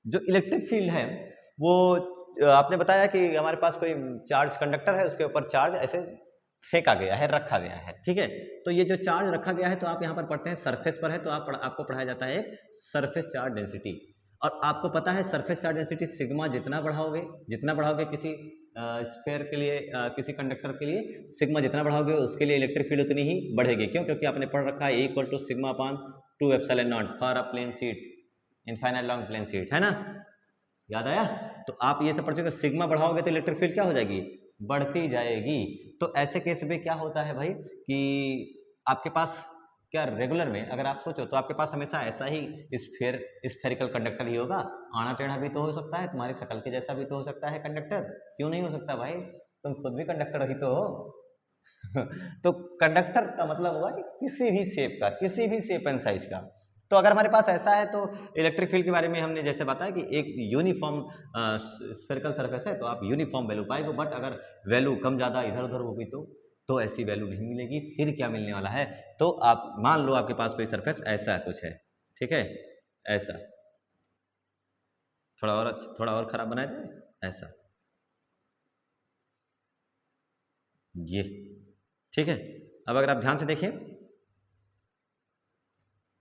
जो इलेक्ट्रिक फील्ड है वो आपने बताया कि हमारे पास कोई चार्ज कंडक्टर है, उसके ऊपर चार्ज ऐसे फेंका गया है, रखा गया है, ठीक है। तो ये जो चार्ज रखा गया है, तो आप यहाँ पर पढ़ते हैं सरफेस पर है, तो आपको पढ़ाया जाता है एक सरफेस चार्ज डेंसिटी। और आपको पता है सरफेस चार्ज डेंसिटी सिग्मा जितना बढ़ाओगे किसी स्फीयर के लिए किसी कंडक्टर के लिए सिग्मा जितना बढ़ाओगे उसके लिए इलेक्ट्रिक फील्ड उतनी ही बढ़ेगी। क्यों? क्योंकि आपने पढ़ रखा है equal to sigma upon 2 epsilon naught for a plane sheet, infinite long plane sheet, है ना? याद आया? तो आप ये सब पढ़ चुके, सिग्मा बढ़ाओगे तो इलेक्ट्रिक फील्ड क्या हो जाएगी? बढ़ती जाएगी। तो ऐसे केस में क्या होता है भाई कि आपके पास क्या रेगुलर में अगर आप सोचो तो आपके पास हमेशा ऐसा ही स्फेरिकल कंडक्टर ही होगा। आना टेढ़ा भी तो हो सकता है, तुम्हारी शक्ल के जैसा भी तो हो सकता है कंडक्टर, क्यों नहीं हो सकता भाई? तुम खुद भी कंडक्टर ही तो हो। तो कंडक्टर का मतलब हुआ कि किसी भी शेप का, किसी भी शेप एंड साइज का। तो अगर हमारे पास ऐसा है तो इलेक्ट्रिक फील्ड के बारे में हमने जैसे बताया कि एक यूनिफॉर्म स्फेरिकल सरफेस है तो आप यूनिफॉर्म वैल्यू पाएंगे, बट अगर वैल्यू कम ज़्यादा इधर उधर होगी तो ऐसी वैल्यू नहीं मिलेगी। फिर क्या मिलने वाला है? तो आप मान लो आपके पास कोई सरफेस ऐसा कुछ है, ठीक है, ऐसा, थोड़ा और खराब बनाए थे, ऐसा, ये, ठीक है। अब अगर आप ध्यान से देखिए,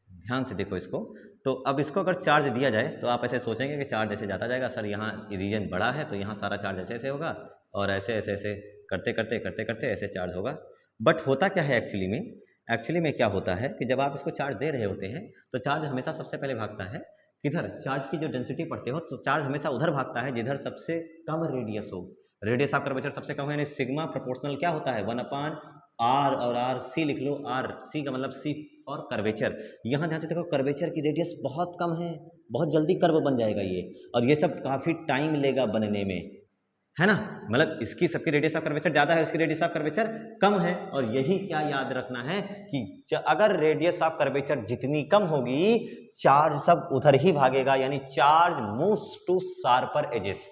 ध्यान से देखो इसको, तो अब इसको अगर चार्ज दिया जाए तो आप ऐसे सोचेंगे कि चार्ज ऐसे जाता जाएगा, सर यहाँ रीजन बड़ा है तो यहाँ सारा चार्ज ऐसे ऐसे होगा और ऐसे ऐसे ऐसे करते करते करते करते ऐसे चार्ज होगा। बट होता क्या है एक्चुअली में क्या होता है कि जब आप इसको चार्ज दे रहे होते हैं तो चार्ज हमेशा सबसे पहले भागता है किधर? चार्ज की जो डेंसिटी पढ़ते हो तो चार्ज हमेशा उधर भागता है जिधर सबसे कम रेडियस हो। रेडियस ऑफ कर्वेचर सबसे कम है, यानी सिग्मा प्रोपोर्शनल क्या होता है? 1/r, और आर सी लिख लो, आर सी का मतलब सी और कर्वेचर। यहाँ ध्यान से देखो, कर्वेचर की रेडियस बहुत कम है, बहुत जल्दी कर्व बन जाएगा ये, और ये सब काफ़ी टाइम लेगा बनने में, है ना? मतलब इसकी सबकी रेडियस ऑफ कर्वेचर ज़्यादा है, उसकी रेडियस ऑफ कर्वेचर कम है। और यही क्या याद रखना है कि अगर रेडियस ऑफ कर्वेचर जितनी कम होगी चार्ज सब उधर ही भागेगा, यानी charge moves to sharper edges.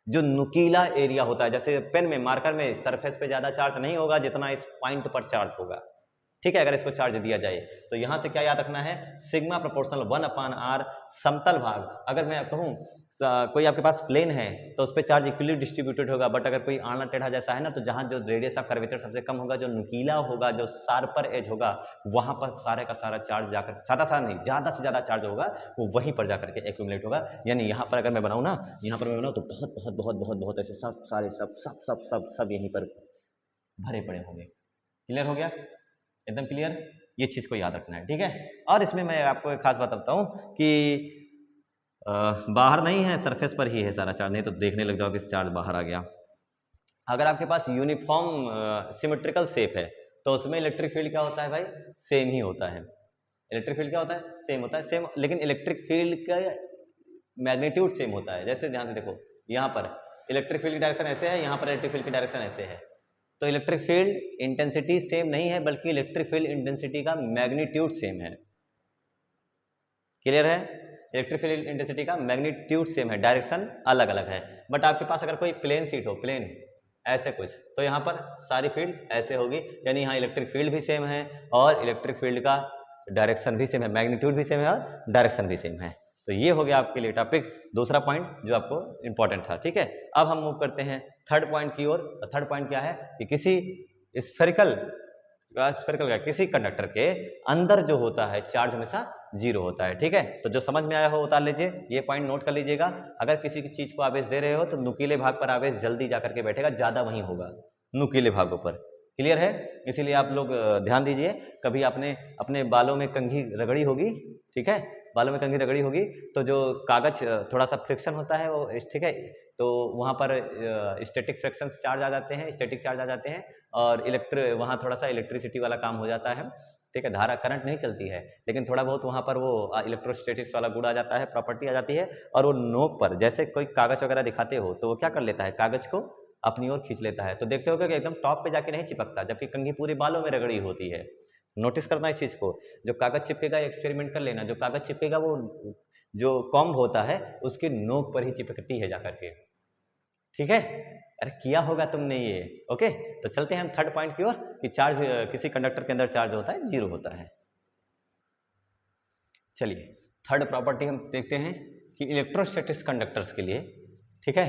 जो नुकीला एरिया होता है, जैसे पेन में मार्कर में सरफेस पे ज़्यादा चार्ज नहीं होगा जितना इस पॉइंट पर चार्ज होगा, ठीक है, अगर इसको चार्ज दिया जाए। तो यहां से क्या याद रखना है? सिग्मा प्रोपोर्शनल 1/r समतल भाग। अगर मैं कहूँ कोई आपके पास प्लेन है तो उस पर चार्ज इक्वली डिस्ट्रीब्यूटेड होगा, बट अगर कोई आना टेढ़ा जैसा है ना तो जहां जो रेडियस ऑफ कर्वेचर सबसे कम होगा, जो नुकीला होगा, जो शार्पर एज होगा, वहां पर सारे का सारा चार्ज जाकर, सारा नहीं, ज्यादा से ज्यादा चार्ज होगा वो वहीं पर जाकर के एक्यूमुलेट होगा। यानी यहाँ पर अगर मैं बनाऊँ ना, यहाँ पर मैं बनाऊँ तो बहुत बहुत बहुत बहुत बहुत ऐसे सब सारे सब सब सब सब सब यहीं पर भरे पड़े होंगे। क्लियर हो गया? एकदम क्लियर? ये चीज को याद रखना है, ठीक है। और इसमें मैं आपको एक खास बात बताता हूँ कि बाहर नहीं है, सरफेस पर ही है सारा चार्ज, नहीं तो देखने लग जाओ कि चार्ज बाहर आ गया। अगर आपके पास यूनिफॉर्म सिमेट्रिकल शेप है तो उसमें इलेक्ट्रिक फील्ड क्या होता है भाई? सेम ही होता है। इलेक्ट्रिक फील्ड क्या होता है? सेम होता है, सेम, लेकिन इलेक्ट्रिक फील्ड का मैग्नीट्यूड सेम होता है। जैसे ध्यान से देखो, यहाँ पर इलेक्ट्रिक फील्ड की डायरेक्शन ऐसे है, यहाँ पर इलेक्ट्रिक फील्ड की डायरेक्शन ऐसे है, तो इलेक्ट्रिक फील्ड इंटेंसिटी सेम नहीं है, बल्कि इलेक्ट्रिक फील्ड इंटेंसिटी का मैग्नीट्यूड सेम है। क्लियर है? इलेक्ट्रिक फील्ड इंटेंसिटी का मैग्नीट्यूड सेम है, डायरेक्शन अलग अलग है। बट आपके पास अगर कोई प्लेन शीट हो, प्लेन ऐसे कुछ, तो यहाँ पर सारी फील्ड ऐसे होगी, यानी यहाँ इलेक्ट्रिक फील्ड भी सेम है और इलेक्ट्रिक फील्ड का डायरेक्शन भी सेम है, मैग्नीट्यूड भी सेम है और डायरेक्शन भी सेम है। तो ये हो गया आपके लिए टॉपिक, दूसरा पॉइंट जो आपको इंपॉर्टेंट था, ठीक है। अब हम मूव करते हैं थर्ड पॉइंट की ओर। थर्ड पॉइंट क्या है कि किसी स्फेरिकल का किसी कंडक्टर के अंदर जो होता है चार्ज हमेशा जीरो होता है, ठीक है। तो जो समझ में आया हो उतार लीजिए, ये पॉइंट नोट कर लीजिएगा। अगर किसी की चीज को आवेश दे रहे हो तो नुकीले भाग पर आवेश जल्दी जाकर के बैठेगा, ज्यादा वहीं होगा नुकीले भागों पर। क्लियर है? इसीलिए आप लोग ध्यान दीजिए, कभी आपने अपने बालों में कंघी रगड़ी होगी, ठीक है, बालों में कंघी रगड़ी होगी तो जो कागज थोड़ा सा फ्रिक्शन होता है वो, ठीक है, तो वहाँ पर स्टैटिक फ्रिक्शन चार्ज आ जाते हैं, स्टैटिक चार्ज आ जाते हैं, और वहाँ थोड़ा सा इलेक्ट्रिसिटी वाला काम हो जाता है, ठीक है। धारा करंट नहीं चलती है, लेकिन थोड़ा बहुत वहाँ पर वो इलेक्ट्रोस्टैटिक्स वाला गुण आ जाता है, प्रॉपर्टी आ जाती है, और वो नोक पर जैसे कोई कागज वगैरह दिखाते हो तो वो क्या कर लेता है, कागज को अपनी ओर खींच लेता है। तो देखते हो कि एकदम टॉप पे जाके नहीं चिपकता, जबकि कंघी पूरे बालों में रगड़ी होती है। नोटिस करना इस चीज को, जो कागज चिपकेगा एक्सपेरिमेंट कर लेना, जो कागज चिपकेगा वो जो कॉम्ब होता है उसकी नोक पर ही चिपकती है जाकर के, ठीक है। अरे किया होगा तुमने ये, ओके। तो चलते हैं हम थर्ड पॉइंट की ओर कि चार्ज किसी कंडक्टर के अंदर चार्ज होता है जीरो होता है। चलिए थर्ड प्रॉपर्टी हम देखते हैं कि इलेक्ट्रोस्टैटिक्स कंडक्टर्स के लिए, ठीक है,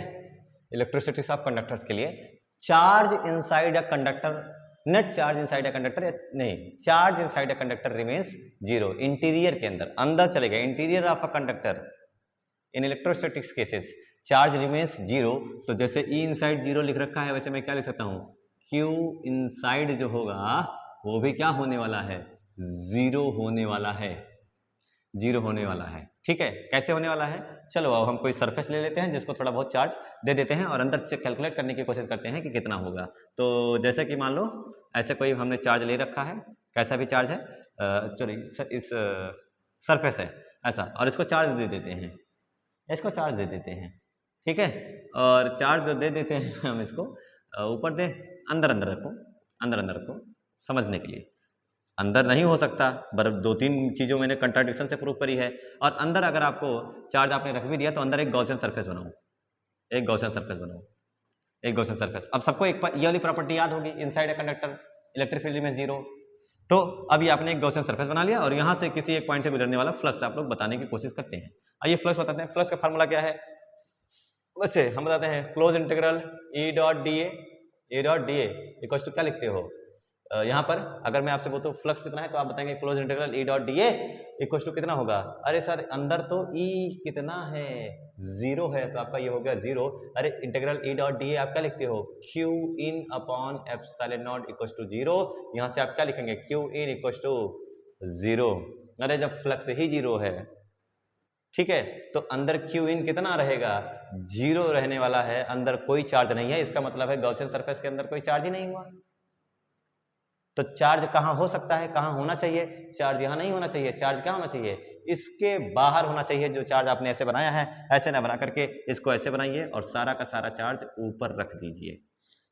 इलेक्ट्रोस्टैटिक्स ऑफ कंडक्टर्स के लिए charge inside a conductor, net charge inside a conductor, नहीं, charge inside a conductor remains zero. Interior के अंदर, अंदर चले गए, interior of a conductor, in electrostatics cases charge remains zero, तो जैसे ई इनसाइड जीरो लिख रखा है वैसे मैं क्या लिख सकता हूँ, क्यू इनसाइड जो होगा वो भी क्या होने वाला है, जीरो होने वाला है, जीरो होने वाला है। ठीक है, कैसे होने वाला है, चलो अब हम कोई सरफेस ले लेते हैं जिसको थोड़ा बहुत चार्ज दे देते हैं और अंदर से कैलकुलेट करने की कोशिश करते हैं कि कितना होगा। तो जैसे कि मान लो ऐसे कोई हमने चार्ज ले रखा है, कैसा भी चार्ज है, चलिए इस सरफेस है ऐसा, और इसको चार्ज दे देते हैं, इसको चार्ज दे देते हैं। ठीक है, और चार्ज जो दे देते हैं हम इसको ऊपर दे, अंदर अंदर रखो, अंदर अंदर रखो समझने के लिए। अंदर नहीं हो सकता, बर्फ दो तीन चीज़ों मैंने कंट्राडिक्शन से प्रूव करी है। और अंदर अगर आपको चार्ज आपने रख भी दिया तो अंदर एक गॉसियन सरफेस बनाओ, एक गॉसियन सरफेस बनाओ, एक गॉसियन सरफेस। अब सबको एक ये वाली प्रॉपर्टी याद होगी, inside a conductor electric field में जीरो। तो अभी आपने एक गॉसियन सरफेस बना लिया और यहाँ से किसी एक पॉइंट से गुजरने वाला फ्लक्स आप लोग बताने की कोशिश करते हैं। आइए फ्लक्स बताते हैं। फ्लक्स का फार्मूला क्या है, वैसे हम बताते हैं close integral E dot D A dot D equal to क्या लिखते हो, यहाँ पर अगर मैं आपसे बोलूँ फ्लक्स कितना है तो आप बताएंगे close integral E dot D equal to कितना होगा। अरे सर अंदर तो ई कितना है, जीरो है, तो आपका ये हो गया जीरो। अरे इंटीग्रल ई डॉट डी आप क्या लिखते हो, Q in upon epsilon naught equal to zero. यहाँ से आप क्या लिखेंगे, Q in equal to zero. अरे जब फ्लक्स ही जीरो है, ठीक है, तो अंदर क्यू इन कितना रहेगा, जीरो रहने वाला है, अंदर कोई चार्ज नहीं है। इसका मतलब है गॉसियन सरफेस के अंदर कोई चार्ज ही नहीं हुआ। तो चार्ज कहाँ हो सकता है, कहाँ होना चाहिए, चार्ज यहाँ नहीं होना चाहिए। चार्ज क्या होना चाहिए, इसके बाहर होना चाहिए। जो चार्ज आपने ऐसे बनाया है, ऐसे ना बना करके इसको ऐसे बनाइए और सारा का सारा चार्ज ऊपर रख दीजिए,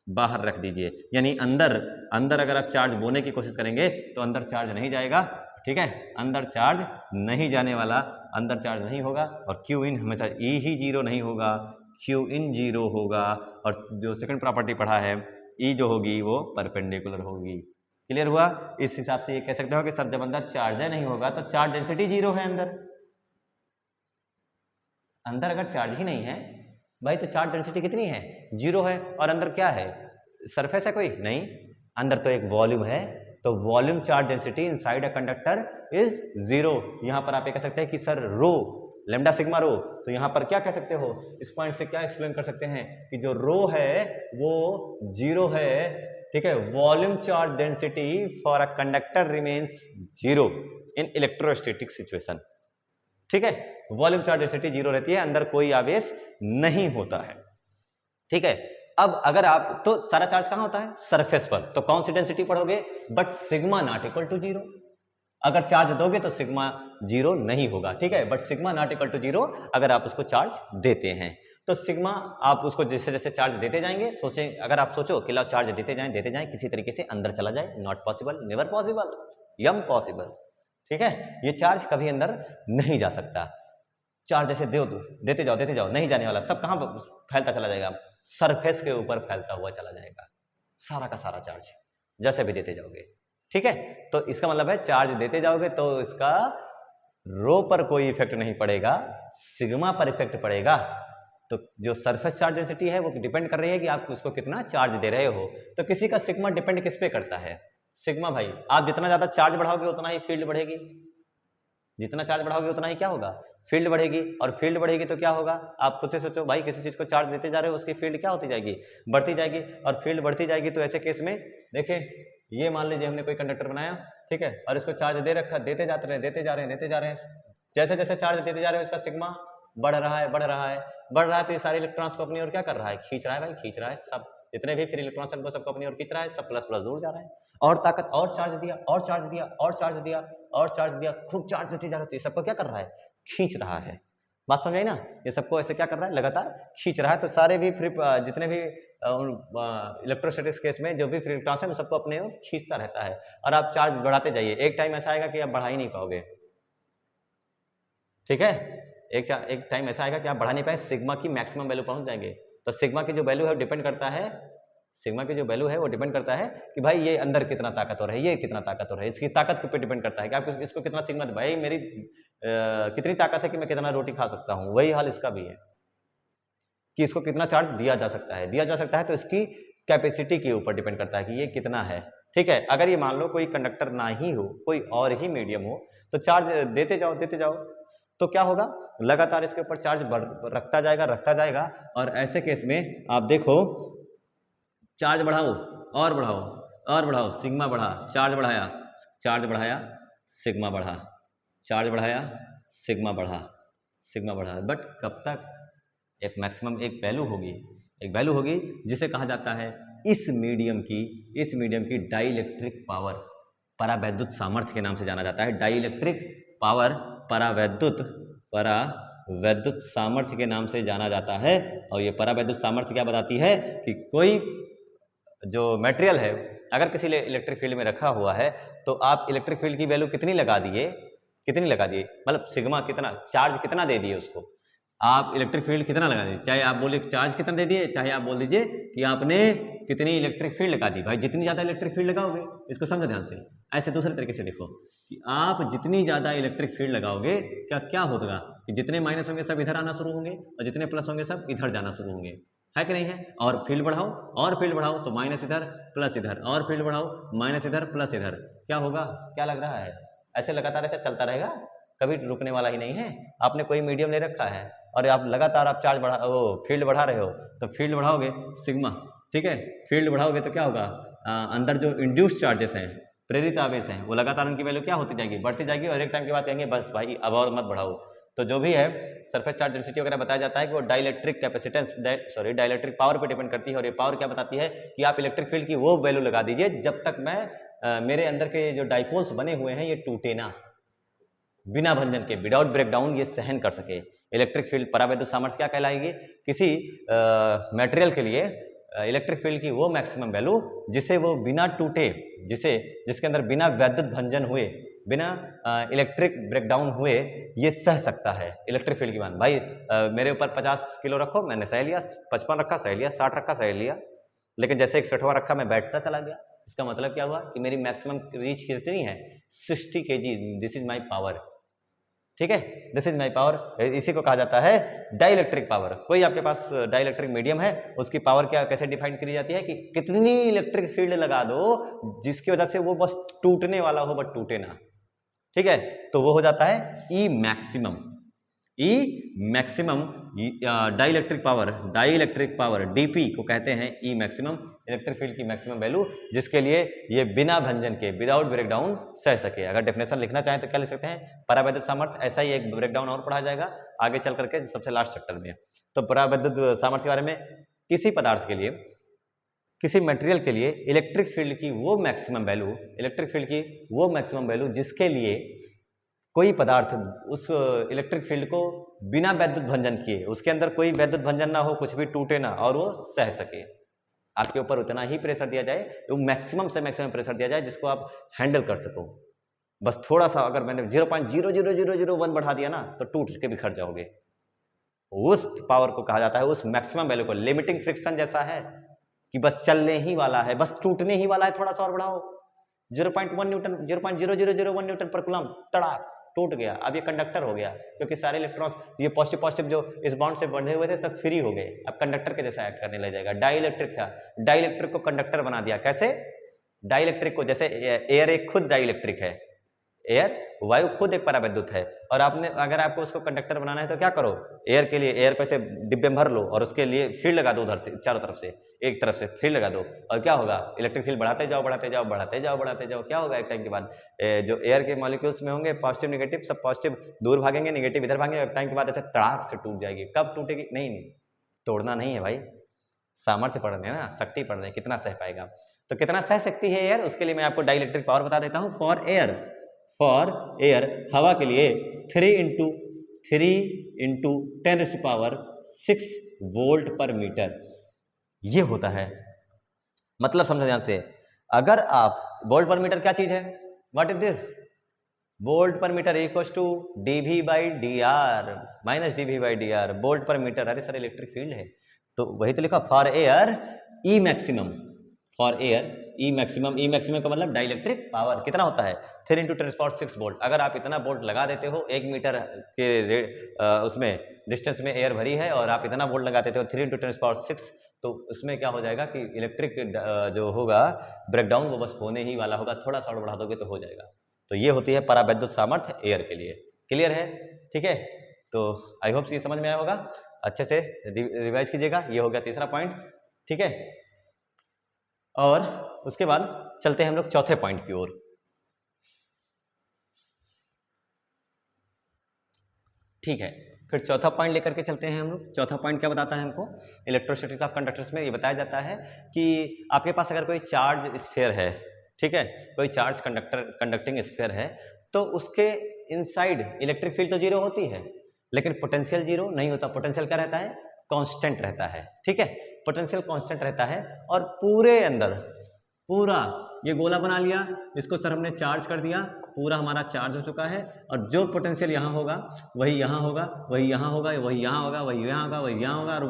बाहर रख दीजिए। यानी अंदर अंदर अगर आप चार्ज बोने की कोशिश करेंगे तो अंदर चार्ज नहीं जाएगा। ठीक है, अंदर चार्ज नहीं जाने वाला, अंदर चार्ज नहीं होगा। और क्यू इन हमेशा ई ही जीरो नहीं होगा, क्यू इन जीरो होगा। और जो सेकंड प्रॉपर्टी पढ़ा है, ई जो होगी वो परपेंडिकुलर होगी। क्लियर हुआ। इस हिसाब से ये कह सकते हो कि सर जब अंदर चार्ज नहीं होगा तो चार्ज डेंसिटी जीरो है। अंदर अंदर अगर चार्ज ही नहीं है भाई तो चार्ज डेंसिटी कितनी है, जीरो है। और अंदर क्या है, सरफेस है कोई नहीं, अंदर तो एक वॉल्यूम है। तो volume charge density inside a conductor is zero. यहां पर आप ये कह सकते हैं कि सर रो लेमडा सिग्मा रो, तो यहां पर क्या कह सकते हो, इस पॉइंट से क्या एक्सप्लेन कर सकते हैं कि जो रो है वो जीरो है। ठीक है, volume charge density for a conductor remains zero in electrostatic situation. ठीक है, वॉल्यूम चार्ज डेंसिटी जीरो रहती है, अंदर कोई आवेश नहीं होता है। ठीक है, अब अगर आप तो सारा चार्ज कहां होता है, सरफेस पर, तो कौन सी डेंसिटी पढ़ोगे, but sigma not equal to zero. अगर चार्ज दोगे तो सिग्मा जीरो नहीं होगा। ठीक है, but sigma not equal to zero अगर आप उसको चार्ज देते हैं तो सिग्मा आप उसको जैसे जैसे चार्ज देते जाएंगे, सोचें अगर आप सोचो कि लो चार्ज देते जाएं किसी तरीके से अंदर चला जाए, नॉट पॉसिबल, नेवर पॉसिबल, यम पॉसिबल। ठीक है, ये चार्ज कभी अंदर नहीं जा सकता। चार्ज जैसे देते जाओ, नहीं जाने वाला, सब कहां फैलता चला जाएगा, सरफेस के ऊपर फैलता हुआ चला जाएगा सारा का सारा चार्ज, जैसे भी देते जाओगे। ठीक है, तो इसका मतलब है चार्ज देते जाओगे तो इसका रो पर कोई इफेक्ट नहीं पड़ेगा, सिग्मा पर इफेक्ट पड़ेगा। तो जो सरफेस चार्ज डेंसिटी है वो डिपेंड कर रही है कि आप उसको कितना चार्ज दे रहे हो। तो किसी का सिग्मा डिपेंड किस पे करता है, सिग्मा भाई आप जितना ज्यादा चार्ज बढ़ाओगे उतना ही फील्ड बढ़ेगी, जितना चार्ज बढ़ाओगे उतना ही क्या होगा, फील्ड बढ़ेगी। और फील्ड बढ़ेगी तो क्या होगा, आप खुद से सोचो भाई, किसी चीज को चार्ज देते जा रहे हो उसकी फील्ड क्या होती जाएगी, बढ़ती जाएगी। और फील्ड बढ़ती जाएगी तो ऐसे केस में देखिए, ये मान लीजिए हमने कोई कंडक्टर बनाया, ठीक है, और इसको चार्ज दे रखा, देते जा रहे हैं, जैसे जैसे चार्ज देते जा रहे हैं उसका सिग्मा बढ़ रहा है। तो ये सारे इलेक्ट्रॉन्स को अपनी ओर क्या कर रहा है, खींच रहा है भाई, खींच रहा है। सब जितने भी फिर इलेक्ट्रॉन्स हैं वो सबको अपनी ओर खींच रहा है, सब प्लस प्लस दूर जा रहा है। और ताकत, और चार्ज दिया, और चार्ज दिया, और चार्ज दिया, और चार्ज दिया, खूब चार्ज देते जा रहे हो, ये सबको क्या कर रहा है, खींच रहा है। बात समझ आई ना, ये सबको ऐसे क्या कर रहा है, लगातार खींच रहा है। तो सारे भी फ्री जितने भी इलेक्ट्रोस्टैटिक्स केस में जो भी फ्री इलेक्ट्रॉन्स हैं सबको अपने ओर खींचता रहता है। और आप चार्ज बढ़ाते जाइए, एक टाइम ऐसा आएगा कि आप बढ़ा ही नहीं पाओगे। ठीक है, एक टाइम ऐसा आएगा कि आप बढ़ा नहीं पाए, सिग्मा की मैक्सिमम वैल्यू पहुंच जाएंगे। तो सिग्मा की जो वैल्यू है वो डिपेंड करता है, सिग्मा की जो वैल्यू है वो डिपेंड करता है कि भाई ये अंदर कितना ताकतवर है, ये कितना ताकतवर है, इसकी ताकत पे डिपेंड करता है कि आप इसको कितना सिग्मा, भाई मेरी कितनी ताकत है कि मैं कितना रोटी खा सकता हूं, वही हाल इसका भी है कि इसको कितना चार्ज दिया जा सकता है। तो इसकी कैपेसिटी के ऊपर डिपेंड करता है कि ये कितना है। ठीक है, अगर ये मान लो कोई कंडक्टर ना ही हो, कोई और ही मीडियम हो, तो चार्ज देते जाओ, तो क्या होगा, लगातार इसके ऊपर चार्ज रखता जाएगा और ऐसे केस में आप देखो चार्ज बढ़ाओ और बढ़ाओ और बढ़ाओ, सिग्मा बढ़ा, चार्ज बढ़ाया सिग्मा बढ़ा, चार्ज बढ़ाया सिग्मा बढ़ा, बट कब तक, एक मैक्सिमम एक वैल्यू होगी जिसे कहा जाता है इस मीडियम की डाइलेक्ट्रिक पावर, परावैद्युत सामर्थ्य के नाम से जाना जाता है। डाइलेक्ट्रिक पावर परावैद्युत सामर्थ्य के नाम से जाना जाता है। और ये परावैद्युत सामर्थ्य क्या बताती है कि कोई जो मटेरियल है अगर किसी इलेक्ट्रिक फील्ड में रखा हुआ है तो आप इलेक्ट्रिक फील्ड की वैल्यू कितनी लगा दिए, मतलब सिग्मा कितना, चार्ज कितना दे दिए उसको, आप इलेक्ट्रिक फील्ड कितना लगा दीजिए, चाहे आप बोलिए चार्ज कितना दे दिए, चाहे आप बोल दीजिए कि आपने कितनी इलेक्ट्रिक फील्ड लगा दी। भाई जितनी ज़्यादा इलेक्ट्रिक फील्ड लगाओगे, इसको समझो ध्यान से, ऐसे दूसरे तरीके से देखो कि आप जितनी ज़्यादा इलेक्ट्रिक फील्ड लगाओगे क्या होगा कि जितने माइनस होंगे सब इधर आना शुरू होंगे और जितने प्लस होंगे सब इधर जाना शुरू होंगे, है कि नहीं है। और फील्ड बढ़ाओ तो माइनस इधर प्लस इधर, और फील्ड बढ़ाओ माइनस इधर प्लस इधर, क्या होगा, क्या लग रहा है, ऐसे लगातार ऐसे चलता रहेगा, कभी रुकने वाला ही नहीं है। आपने कोई मीडियम ले रखा है और आप लगातार आप फील्ड बढ़ा रहे हो, तो फील्ड बढ़ाओगे सिग्मा, ठीक है, फील्ड बढ़ाओगे तो क्या होगा, अंदर जो इंड्यूस चार्जेस हैं, प्रेरित आवेश हैं, वो लगातार उनकी वैल्यू क्या होती जाएगी, बढ़ती जाएगी, और एक टाइम के बाद कहेंगे बस भाई अब और मत बढ़ाओ। तो जो भी है सरफेस चार्ज डेंसिटी वगैरह बताया जाता है कि वो डाइलेक्ट्रिक डाइलेक्ट्रिक पावर पे डिपेंड करती है। और ये पावर क्या बताती है कि आप इलेक्ट्रिक फील्ड की वो वैल्यू लगा दीजिए जब तक मेरे अंदर के जो डाइपोल्स बने हुए हैं ये टूटे ना, बिना भंजन के, विदाउट ब्रेकडाउन ये सहन कर सके। इलेक्ट्रिक फील्ड परावैद्युत सामर्थ्य क्या कहलाएगी, किसी मटेरियल के लिए इलेक्ट्रिक फील्ड की वो मैक्सिमम वैल्यू जिसे वो बिना टूटे, जिसके अंदर बिना वैद्युत भंजन हुए, बिना इलेक्ट्रिक ब्रेकडाउन हुए ये सह सकता है इलेक्ट्रिक फील्ड की मान। भाई मेरे ऊपर 50 किलो रखो, मैंने सह लिया, 55 रखा सह लिया, 60 रखा सह लिया, लेकिन जैसे 61वां रखा मैं बैठता चला गया, इसका मतलब क्या हुआ कि मेरी मैक्सिमम रीच कितनी है, 60 kg, this is my power, ठीक है, दिस इज माई पावर। इसी को कहा जाता है डाइलेक्ट्रिक पावर। कोई आपके पास डाइलेक्ट्रिक मीडियम है, उसकी पावर क्या कैसे डिफाइन करी जाती है कि कितनी इलेक्ट्रिक फील्ड लगा दो जिसकी वजह से वो बस टूटने वाला हो बट टूटे ना, ठीक है, तो वो हो जाता है ई मैक्सिमम डाइलेक्ट्रिक पावर डीपी को कहते हैं ई मैक्सिमम, इलेक्ट्रिक फील्ड की मैक्सिमम वैल्यू जिसके लिए ये बिना भंजन के, विदाउट ब्रेकडाउन सह सके। अगर डेफिनेशन लिखना चाहें तो क्या लिख सकते हैं, परावैद्युत सामर्थ्य, ऐसा ही एक ब्रेकडाउन और पढ़ा जाएगा आगे चल करके सबसे लास्ट चैप्टर में। तो परावैद्युत सामर्थ्य के बारे में, किसी पदार्थ के लिए, किसी मटेरियल के लिए इलेक्ट्रिक फील्ड की वो मैक्सिमम वैल्यू जिसके लिए कोई पदार्थ उस इलेक्ट्रिक फील्ड को बिना वैद्युत भंजन किए, उसके अंदर कोई वैद्युत भंजन ना हो, कुछ भी टूटे ना, और वो सह सके। आपके ऊपर उतना ही प्रेशर दिया जाए, वो मैक्सिमम से मैक्सिमम प्रेशर दिया जाए जिसको आप हैंडल कर सको। बस थोड़ा सा अगर मैंने 0.00001 बढ़ा दिया ना तो टूट के बिखर जाओगे। उस पावर को कहा जाता है, उस मैक्सिमम वैल्यू को, लिमिटिंग फ्रिक्शन जैसा है कि बस चलने ही वाला है, बस टूटने ही वाला है, थोड़ा सा और बढ़ाओ, 0.1 न्यूटन, 0.0001 न्यूटन पर कूलम, तड़ाक टूट गया। अब ये कंडक्टर हो गया क्योंकि सारे इलेक्ट्रॉन्स ये पॉजिटिव जो इस बॉन्ड से बंधे हुए थे सब फ्री हो गए, अब कंडक्टर के जैसा एक्ट करने लग जाएगा। डाइलेक्ट्रिक था, डाइलेक्ट्रिक को कंडक्टर बना दिया। कैसे, डाइलेक्ट्रिक को, जैसे एयर एक खुद डाइलेक्ट्रिक है, एयर वायु खुद एक परावैद्युत है, और आपने अगर आपको उसको कंडक्टर बनाना है तो क्या करो, एयर के लिए एयर को ऐसे डिब्बे में भर लो और उसके लिए फील्ड लगा दो, उधर से चारों तरफ से, एक तरफ से फील्ड लगा दो, और क्या होगा, इलेक्ट्रिक फील्ड बढ़ाते जाओ, क्या होगा, एक टाइम के बाद जो एयर के मॉलिक्यूल्स में होंगे पॉजिटिव नेगेटिव, सब पॉजिटिव दूर भागेंगे, नेगेटिव इधर भागेंगे, एक टाइम के बाद ऐसे तड़ाक से टूट जाएगी। कब टूटेगी, नहीं तोड़ना नहीं है भाई, सामर्थ्य पढ़ने ना, शक्ति पढ़ने, कितना सह पाएगा। तो कितना सह सकती है एयर, उसके लिए मैं आपको डाइलेक्ट्रिक पावर बता देता हूँ। फॉर एयर, हवा के लिए 3 × 10⁶ वोल्ट पर मीटर ये होता है। मतलब समझो ध्यान से, अगर आप, वोल्ट पर मीटर क्या चीज है, what is this, volt per metre equals to dV/dr -dV/dr, volt per metre. अरे सर इलेक्ट्रिक फील्ड है तो वही तो लिखा, for air E maximum, for air E maximum का मतलब डाइलेक्ट्रिक पावर कितना होता है, 3 × 10⁶ वोल्ट। अगर आप इतना वोल्ट लगा देते हो, 1 मीटर के उसमें डिस्टेंस में एयर भरी है और आप इतना वोल्ट लगा देते हो 3 × 10⁶, तो उसमें क्या हो जाएगा कि इलेक्ट्रिक जो होगा ब्रेकडाउन वो बस होने ही वाला होगा, थोड़ा सा और बढ़ा दोगे तो हो जाएगा। तो ये होती है परावैद्युत सामर्थ्य एयर के लिए। क्लियर है। ठीक है, तो आई होप ये समझ में आया होगा, अच्छे से रिवाइज कीजिएगा। ये हो गया तीसरा पॉइंट, ठीक है। और उसके बाद चलते हैं हम लोग चौथे पॉइंट की ओर। ठीक है, फिर चौथा पॉइंट लेकर के चलते हैं हम लोग। चौथा पॉइंट क्या बताता है हमको, इलेक्ट्रोस्टैटिक्स ऑफ कंडक्टर्स में ये बताया जाता है कि आपके पास अगर कोई चार्ज स्फीयर है, ठीक है, कोई चार्ज कंडक्टिंग स्फीयर है, तो उसके इनसाइड इलेक्ट्रिक फील्ड तो जीरो होती है, लेकिन पोटेंशियल जीरो नहीं होता। पोटेंशियल क्या रहता है, कांस्टेंट रहता है, ठीक है, पोटेंशियल कांस्टेंट रहता है। और पूरे अंदर पूरा ये गोला बना लिया, इसको सर हमने चार्ज कर दिया, पूरा हमारा चार्ज हो चुका है। और जो पोटेंशियल यहाँ होगा वही यहाँ होगा, वही यहाँ होगा, वही यहाँ होगा, वही यहाँ होगा, वही यहाँ होगा, और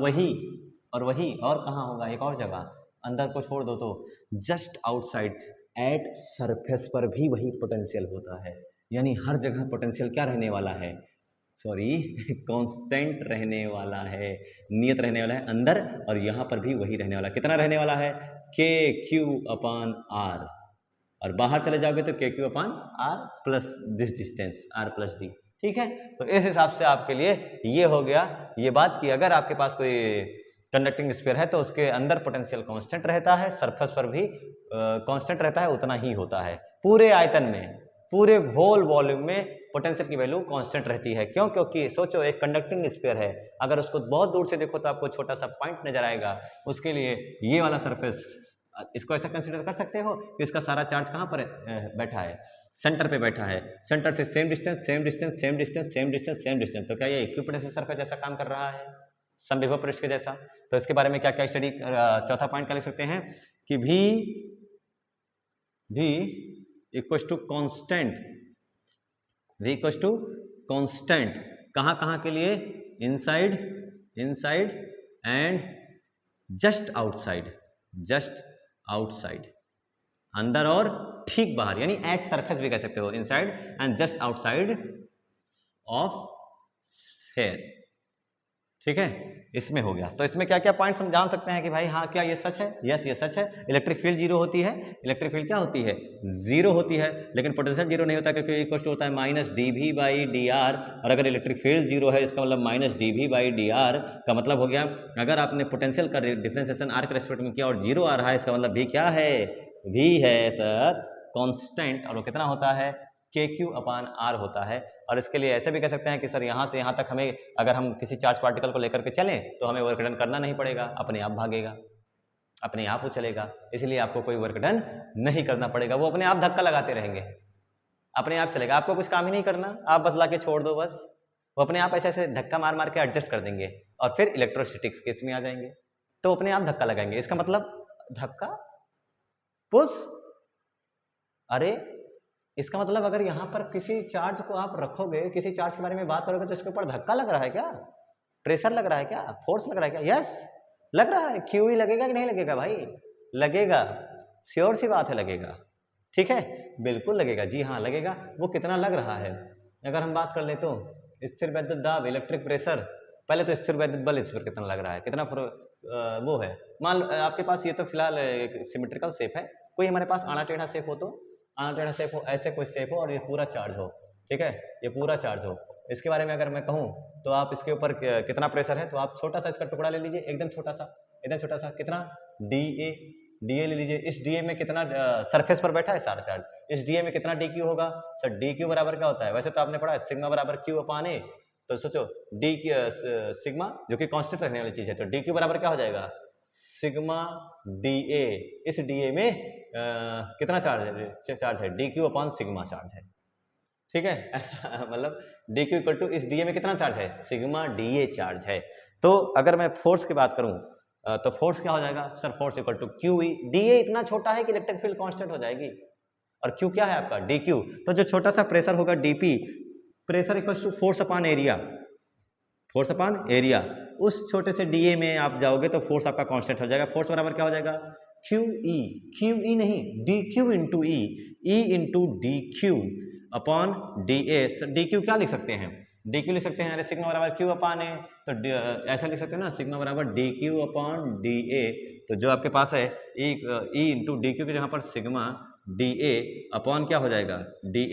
वही और कहाँ होगा, एक और जगह अंदर को छोड़ दो तो जस्ट आउटसाइड एट सरफेस पर भी वही पोटेंशियल होता है। यानी हर जगह पोटेंशियल क्या रहने वाला है, सॉरी कांस्टेंट रहने वाला है, नियत रहने वाला है अंदर, और यहाँ पर भी वही रहने वाला है। कितना रहने वाला है, के क्यू अपान आर, और बाहर चले जाओगे तो K Q upon R plus this distance R plus D, ठीक है। तो इस हिसाब से आपके लिए ये हो गया ये बात कि अगर आपके पास कोई कंडक्टिंग स्फीयर है तो उसके अंदर पोटेंशियल कांस्टेंट रहता है, सरफेस पर भी कांस्टेंट रहता है, उतना ही होता है। पूरे आयतन में, पूरे होल वॉल्यूम में पोटेंशियल की वैल्यू कांस्टेंट रहती है। क्यों, क्योंकि सोचो एक कंडक्टिंग स्फीयर है, अगर उसको बहुत दूर से देखो तो आपको छोटा सा पॉइंट नजर आएगा, उसके लिए ये वाला सरफेस, इसको ऐसा कंसीडर कर सकते हो कि इसका सारा चार्ज कहाँ पर बैठा है, सेंटर पे बैठा है, सेंटर से same distance same distance same distance same distance same distance. तो क्या ये इक्विपोटेंशियल सरफेस जैसा काम कर रहा है, समविभव पृष्ठ के जैसा? तो इसके बारे में क्या क्या स्टडी, चौथा पॉइंट क्या लिख सकते हैं कि भी equals to constant, v equals to constant कहाँ कहाँ के लिए, इनसाइड एंड जस्ट आउटसाइड, अंदर और ठीक बाहर, यानी एट सरफेस भी कह सकते हो, inside and just outside of sphere, ठीक है। इसमें हो गया। तो इसमें क्या क्या पॉइंट्स हम जान सकते हैं कि भाई हाँ क्या ये सच है, यस ये सच है। इलेक्ट्रिक फील्ड जीरो होती है, इलेक्ट्रिक फील्ड क्या होती है, जीरो होती है, लेकिन पोटेंशियल जीरो नहीं होता, क्योंकि इक्वल टू होता है minus D V by D R. और अगर इलेक्ट्रिक फील्ड जीरो है इसका मतलब minus D V by D R का मतलब हो गया, अगर आपने पोटेंशियल का डिफरेंशिएशन आर के रेस्पेक्ट में किया और जीरो आ रहा है, इसका मतलब भी क्या है, वी है सर कांस्टेंट, और वो कितना होता है, के क्यू अपान आर होता है। और इसके लिए ऐसे भी कह सकते हैं कि सर यहाँ से यहाँ तक हमें, अगर हम किसी चार्ज पार्टिकल को लेकर के चलें तो हमें वर्क डन करना नहीं पड़ेगा, अपने आप भागेगा, अपने आप वो चलेगा, इसलिए आपको कोई वर्क डन नहीं करना पड़ेगा, वो अपने आप धक्का लगाते रहेंगे, अपने आप चलेगा, आपको कुछ काम ही नहीं करना, आप बस ला के छोड़ दो, बस वो अपने आप ऐसे ऐसे धक्का मार मार के एडजस्ट कर देंगे, और फिर इलेक्ट्रोस्टैटिक्स केस में आ जाएंगे तो अपने आप धक्का लगाएंगे। इसका मतलब धक्का पुश, अरे इसका मतलब अगर यहाँ पर किसी चार्ज को आप रखोगे, किसी चार्ज के बारे में बात करोगे तो इसके ऊपर धक्का लग रहा है क्या, प्रेशर लग रहा है क्या, फोर्स लग रहा है क्या, यस लग रहा है। क्यू ही लगेगा कि नहीं लगेगा भाई, लगेगा, श्योर सी बात है लगेगा, ठीक है, बिल्कुल लगेगा, जी हाँ लगेगा। वो कितना लग रहा है, अगर हम बात कर ले तो स्थिर वैद्युत दाब, इलेक्ट्रिक प्रेशर, पहले तो स्थिर वैद्युत बल इस पर कितना लग रहा है, कितना वो है। मान आपके पास ये तो फिलहाल एक सिमेट्रिकल शेप है, कोई हमारे पास आड़ा टेढ़ा शेप हो, तो आड़ा टेढ़ा शेप हो, ऐसे कोई शेप हो और ये पूरा चार्ज हो, ठीक है, ये पूरा चार्ज हो, इसके बारे में अगर मैं कहूँ तो आप इसके ऊपर कितना प्रेशर है, तो आप छोटा सा इसका टुकड़ा ले लीजिए, एकदम छोटा सा, कितना डी ए ले लीजिए। इस डी ए में कितना सरफेस पर बैठा है सारा चार्ज, इस डी ए में कितना डी क्यू होगा, सर डी क्यू बराबर क्या होता है, वैसे तो आपने पढ़ा है सिग्मा बराबर क्यू अपान ए, तो सोचो डी सिग्मा जो कि कांस्टेंट रहने वाली चीज है, तो डी क्यू बराबर क्या हो जाएगा, सिग्मा डी ए। इस डी ए में कितना चार्ज है, D Q upon sigma charge है, ठीक है, ऐसा मतलब डी क्यू इक्वल टू इस डी ए में कितना चार्ज है, सिग्मा डी ए चार्ज है। तो अगर मैं फोर्स की बात करूं तो फोर्स क्या हो जाएगा, sir force equal to Q E, D A इतना छोटा है कि इलेक्ट्रिक फील्ड कांस्टेंट हो जाएगी, और क्यू क्या है आपका, डी क्यू, तो जो छोटा सा प्रेशर होगा DP, pressure equal to force upon area, उस छोटे से डीए में आप जाओगे तो फोर्स आपका कांस्टेंट हो जाएगा। फोर्स बराबर क्या हो जाएगा, क्यू ई नहीं, D Q into E into D Q upon D A. D Q क्या लिख सकते हैं, डी क्यू लिख सकते हैं, अरे सिग्मा बराबर क्यू अपॉन ए, तो ऐसा लिख सकते हैं ना, सिग्मा बराबर D Q upon D A. तो जो आपके पास है ई इंटू डी क्यू के जहाँ पर सिग्मा डी ए अपॉन क्या हो जाएगा, डी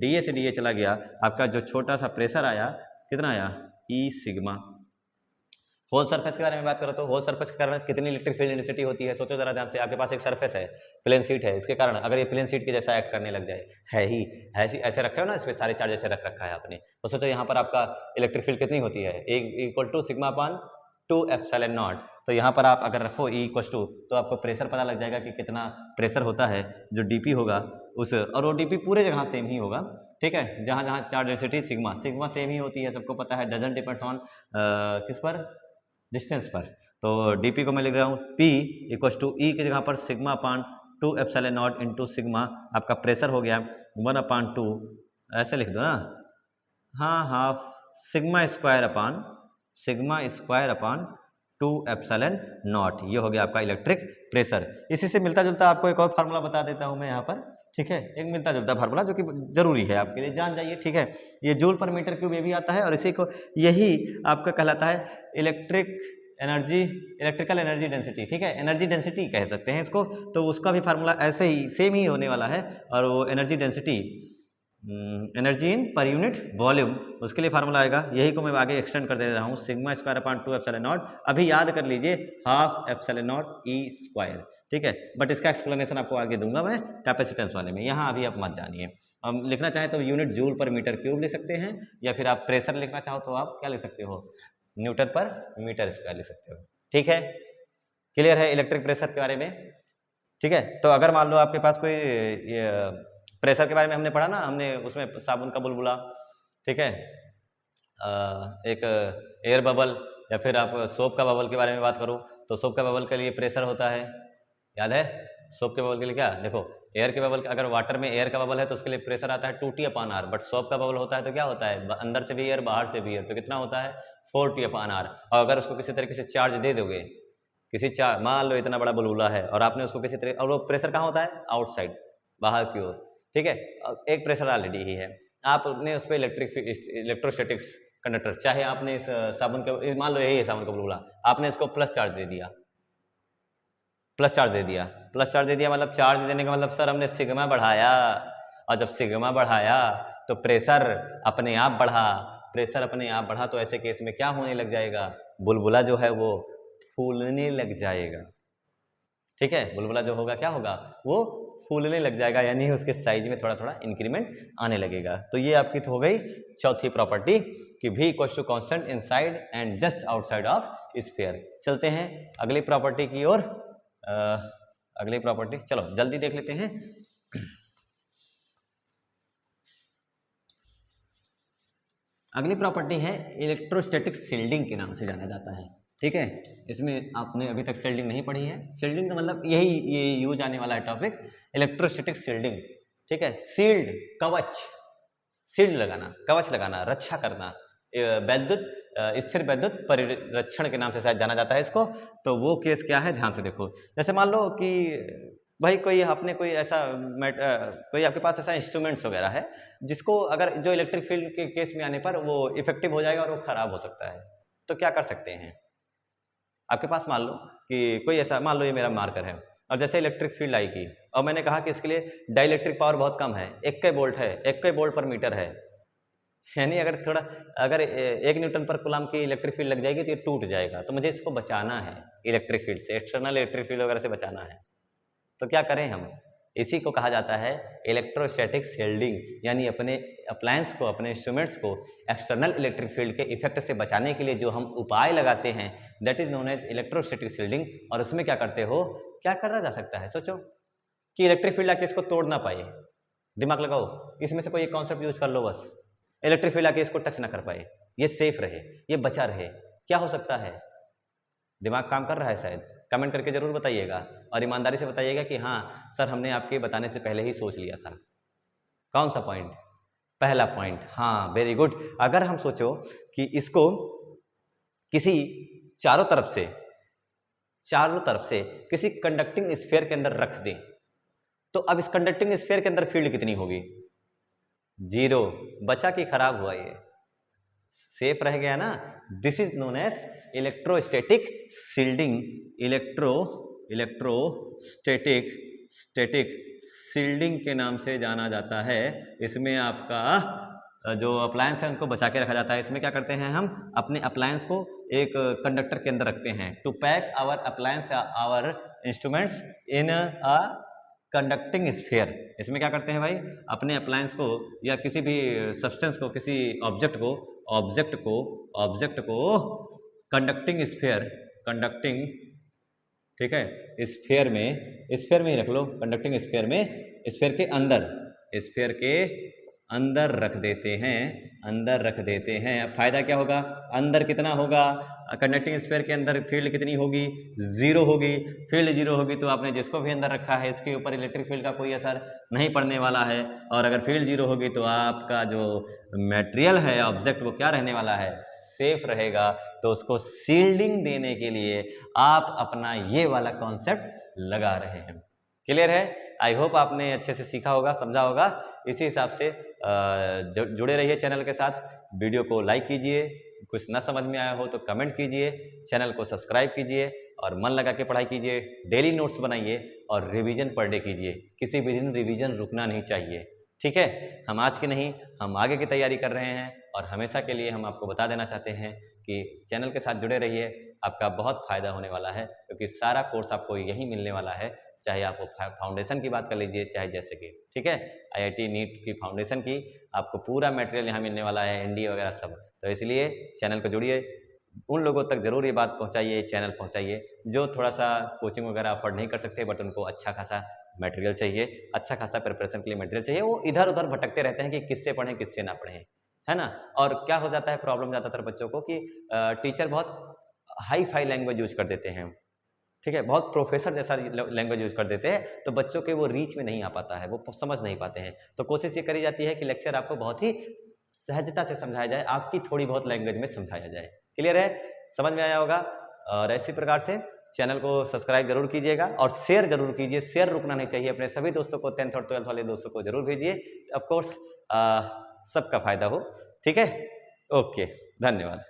ए से डी ए चला गया, आपका जो छोटा सा प्रेशर आया कितना आया, ई सिग्मा। होल सरफेस के बारे में बात करो तो होल सरफेस के कारण कितनी इलेक्ट्रिक फील्ड इंटेंसिटी होती है, सोचो जरा ध्यान से। आपके पास एक सरफेस है, प्लेन शीट है, इसके कारण अगर ये प्लेन शीट के जैसा एक्ट करने लग जाए, है ही ऐसे रखे हो ना, इसमें सारे चार्ज ऐसे रख रखा है आपने, तो सोचो यहाँ पर आपका इलेक्ट्रिक फील्ड कितनी होती है, equal to sigma upon 2 epsilon naught. तो यहाँ पर आप अगर रखो ई इक्वल टू, तो आपको प्रेशर पता लग जाएगा कि कितना प्रेशर होता है, जो डीपी होगा उस, और वो डीपी पूरे जगह सेम ही होगा, ठीक है, जहाँ जहाँ चार्ज डेंसिटी सिग्मा सेम ही होती है, सबको पता है, डजंट डिपेंड्स ऑन किस पर, डिस्टेंस पर। तो dp को मैं लिख रहा हूँ p इक्वल टू ई की जगह पर sigma upon 2 epsilon not into sigma, आपका प्रेशर हो गया 1/2, ऐसे लिख दो ना, हाँ, half sigma square upon 2 epsilon not, ये हो गया आपका इलेक्ट्रिक प्रेशर। इसी से मिलता जुलता आपको एक और फार्मूला बता देता हूँ मैं यहाँ पर, ठीक है, एक मिलता जुलता फार्मूला जो कि जरूरी है आपके लिए, जान जाइए, ठीक है। ये जूल पर मीटर क्यूब ये भी आता है, और इसी को यही आपका कहलाता है इलेक्ट्रिकल एनर्जी डेंसिटी, ठीक है, एनर्जी डेंसिटी कह सकते हैं इसको। तो उसका भी फार्मूला ऐसे ही सेम ही होने वाला है, और वो energy density, energy in per unit volume, उसके लिए फार्मूला आएगा, यही को मैं आगे एक्सटेंड कर दे रहा हूँ, sigma square upon 2 epsilon not, अभी याद कर लीजिए half epsilon not E square, ठीक है, बट इसका एक्सप्लेनेशन आपको आगे दूंगा मैं कैपेसिटेंस वाले में, यहाँ अभी आप मत जानिए। हम लिखना चाहें तो unit joule per metre cube लिख सकते हैं, या फिर आप प्रेशर लिखना चाहो तो आप क्या लिख सकते हो, न्यूटन पर मीटर स्क्वायर लिख सकते हो, ठीक है। क्लियर है इलेक्ट्रिक प्रेशर के बारे में, ठीक है। तो अगर मान लो आपके पास कोई प्रेशर के बारे में हमने पढ़ा ना, हमने उसमें साबुन का बुलबुला, ठीक है, एक एयर बबल, या फिर आप सोप का बबल के बारे में बात करो तो सोप का बबल के लिए प्रेशर होता है, याद है, सोप के बबल के लिए क्या, देखो एयर के बबल, अगर वाटर में एयर का बबल है तो उसके लिए प्रेशर आता है 2T/R, बट सोप का बबल होता है तो क्या होता है, अंदर से भी एयर बाहर से भी एयर, तो कितना होता है 4T/R। और अगर उसको किसी तरीके से चार्ज दे दोगे, किसी चार्ज, मान लो इतना बड़ा बुलबुला है और आपने उसको किसी तरह, और वो प्रेशर कहाँ होता है, आउटसाइड, बाहर की ओर, ठीक है, एक प्रेशर ऑलरेडी ही है, आपने उस पर इलेक्ट्रोस्टैटिक्स कंडक्टर, चाहे आपने इस साबुन के, मान लो यही है साबुन का बुलबुला, आपने इसको प्लस चार्ज दे दिया, प्लस चार्ज दे दिया मतलब चार्ज देने का मतलब सर हमने सिग्मा बढ़ाया, और जब सिग्मा बढ़ाया तो प्रेशर अपने आप बढ़ा, तो ऐसे केस में क्या होने लग जाएगा, बुलबुला जो है वो फूलने लग जाएगा, ठीक है, बुलबुला जो होगा क्या होगा, वो फूलने लग जाएगा, यानी उसके साइज में थोड़ा थोड़ा इंक्रीमेंट आने लगेगा। तो ये आपकी हो गई चौथी प्रॉपर्टी कि V equals to constant inside and just outside of sphere. चलते हैं अगली प्रॉपर्टी की ओर, अगली प्रॉपर्टी चलो जल्दी देख लेते हैं। अगली प्रॉपर्टी है इलेक्ट्रोस्टैटिक शील्डिंग के नाम से जाना जाता है, ठीक है। इसमें आपने अभी तक शील्डिंग नहीं पढ़ी है, शील्डिंग का मतलब ये यूज आने वाला है टॉपिक, इलेक्ट्रोस्टैटिक शील्डिंग, ठीक है। शील्ड कवच, शील्ड लगाना, कवच लगाना, रक्षा करना, स्थिर विद्युत परिरक्षण के नाम से शायद जाना जाता है इसको। तो वो केस क्या है, ध्यान से देखो, जैसे मान लो कि भाई कोई आपके पास ऐसा इंस्ट्रूमेंट्स वगैरह है जिसको अगर जो इलेक्ट्रिक फील्ड के केस में आने पर वो इफेक्टिव हो जाएगा और वो खराब हो सकता है, तो क्या कर सकते हैं। आपके पास मान लो कि कोई ऐसा, मान लो ये मेरा मार्कर है और जैसे इलेक्ट्रिक फील्ड आएगी और मैंने कहा कि इसके लिए डाइलेक्ट्रिक पावर बहुत कम है, 1 वोल्ट है, 1 वोल्ट पर मीटर है, यानी अगर 1 न्यूटन पर कूलम की इलेक्ट्रिक फील्ड लग जाएगी तो ये टूट जाएगा। तो मुझे इसको बचाना है इलेक्ट्रिक फील्ड से, एक्सटर्नल इलेक्ट्रिक फील्ड वगैरह से बचाना है, तो क्या करें हम, इसी को कहा जाता है इलेक्ट्रोस्टैटिक शील्डिंग, यानी अपने अप्लायंस को, अपने इंस्ट्रूमेंट्स को एक्सटर्नल इलेक्ट्रिक फील्ड के इफेक्ट से बचाने के लिए जो हम उपाय लगाते हैं that is known as electrostatic shielding. और उसमें क्या करते हो, क्या करा जा सकता है, सोचो कि इलेक्ट्रिक फील्ड आके इसको तोड़ ना पाए, दिमाग लगाओ, इसमें से कोई एक कॉन्सेप्ट यूज कर लो, बस इलेक्ट्रिक फील्ड आके इसको टच ना कर पाए, ये सेफ रहे, ये बचा रहे, क्या हो सकता है, दिमाग काम कर रहा है शायद, कमेंट करके जरूर बताइएगा और ईमानदारी से बताइएगा कि हाँ सर हमने आपके बताने से पहले ही सोच लिया था। कौन सा पॉइंट, पहला पॉइंट, हाँ वेरी गुड। अगर हम सोचो कि इसको किसी चारों तरफ से किसी कंडक्टिंग स्फीयर के अंदर रख दें, तो अब इस कंडक्टिंग स्फीयर के अंदर फील्ड कितनी होगी, 0, बचा कि खराब हुआ, ये सेफ रह गया ना। This is known as electrostatic shielding, static shielding के नाम से जाना जाता है। इसमें आपका जो अप्लायंस है उनको बचा के रखा जाता है। इसमें क्या करते हैं, हम अपने अप्लायंस को एक कंडक्टर के अंदर रखते हैं। To pack our appliance our instruments in a conducting sphere. इसमें क्या करते हैं भाई, अपने अप्लायंस को या किसी भी सब्सटेंस को, किसी ऑब्जेक्ट को कंडक्टिंग ठीक है, स्फीयर में ही रख लो, कंडक्टिंग स्फीयर के अंदर रख देते हैं। अब फायदा क्या होगा, अंदर कितना होगा, कंडक्टिंग स्फीयर के अंदर फील्ड कितनी होगी, जीरो होगी। फील्ड जीरो होगी तो आपने जिसको भी अंदर रखा है इसके ऊपर इलेक्ट्रिक फील्ड का कोई असर नहीं पड़ने वाला है। और अगर फील्ड जीरो होगी तो आपका जो मटेरियल है, ऑब्जेक्ट, वो क्या रहने वाला है, सेफ रहेगा। तो उसको शील्डिंग देने के लिए आप अपना ये वाला कॉन्सेप्ट लगा रहे हैं। क्लियर है? आई होप आपने अच्छे से सीखा होगा, समझा होगा। इसी हिसाब से जुड़े रहिए चैनल के साथ। वीडियो को लाइक कीजिए, कुछ ना समझ में आया हो तो कमेंट कीजिए, चैनल को सब्सक्राइब कीजिए और मन लगा के पढ़ाई कीजिए। डेली नोट्स बनाइए और रिवीजन पर डे कीजिए। किसी भी दिन रिवीजन रुकना नहीं चाहिए, ठीक है। हम आज की नहीं, हम आगे की तैयारी कर रहे हैं और हमेशा के लिए हम आपको बता देना चाहते हैं कि चैनल के साथ जुड़े रहिए, आपका बहुत फायदा होने वाला है, क्योंकि सारा कोर्स आपको यही मिलने वाला है। चाहे आप फाउंडेशन की बात कर लीजिए, चाहे जैसे कि, ठीक है, IIT नीट की फाउंडेशन की आपको पूरा मटेरियल यहाँ मिलने वाला है, NDA वगैरह सब। तो इसलिए चैनल को जुड़िए, उन लोगों तक जरूर ये बात पहुँचाइए, चैनल पहुँचाइए जो थोड़ा सा कोचिंग वगैरह अफोर्ड नहीं कर सकते, बट उनको अच्छा खासा मटेरियल चाहिए, अच्छा खासा प्रिपरेशन के लिए मटेरियल चाहिए। वो इधर उधर भटकते रहते हैं कि किससे पढ़ें किससे ना पढ़ें, है ना। और क्या हो जाता है प्रॉब्लम ज़्यादातर बच्चों को कि टीचर बहुत हाई फाई लैंग्वेज यूज कर देते हैं, ठीक है, बहुत प्रोफेसर जैसा लैंग्वेज यूज कर देते हैं, तो बच्चों के वो रीच में नहीं आ पाता है, वो समझ नहीं पाते हैं। तो कोशिश ये करी जाती है कि लेक्चर आपको बहुत ही सहजता से समझाया जाए, आपकी थोड़ी बहुत लैंग्वेज में समझाया जाए। क्लियर है? समझ में आया होगा। और इसी प्रकार से चैनल को सब्सक्राइब जरूर कीजिएगा और शेयर जरूर कीजिए। शेयर रुकना नहीं चाहिए, अपने सभी दोस्तों को, 10th और 12th वाले दोस्तों को जरूर भेजिए, ऑफकोर्स सबका फायदा हो, ठीक है। ओके, धन्यवाद।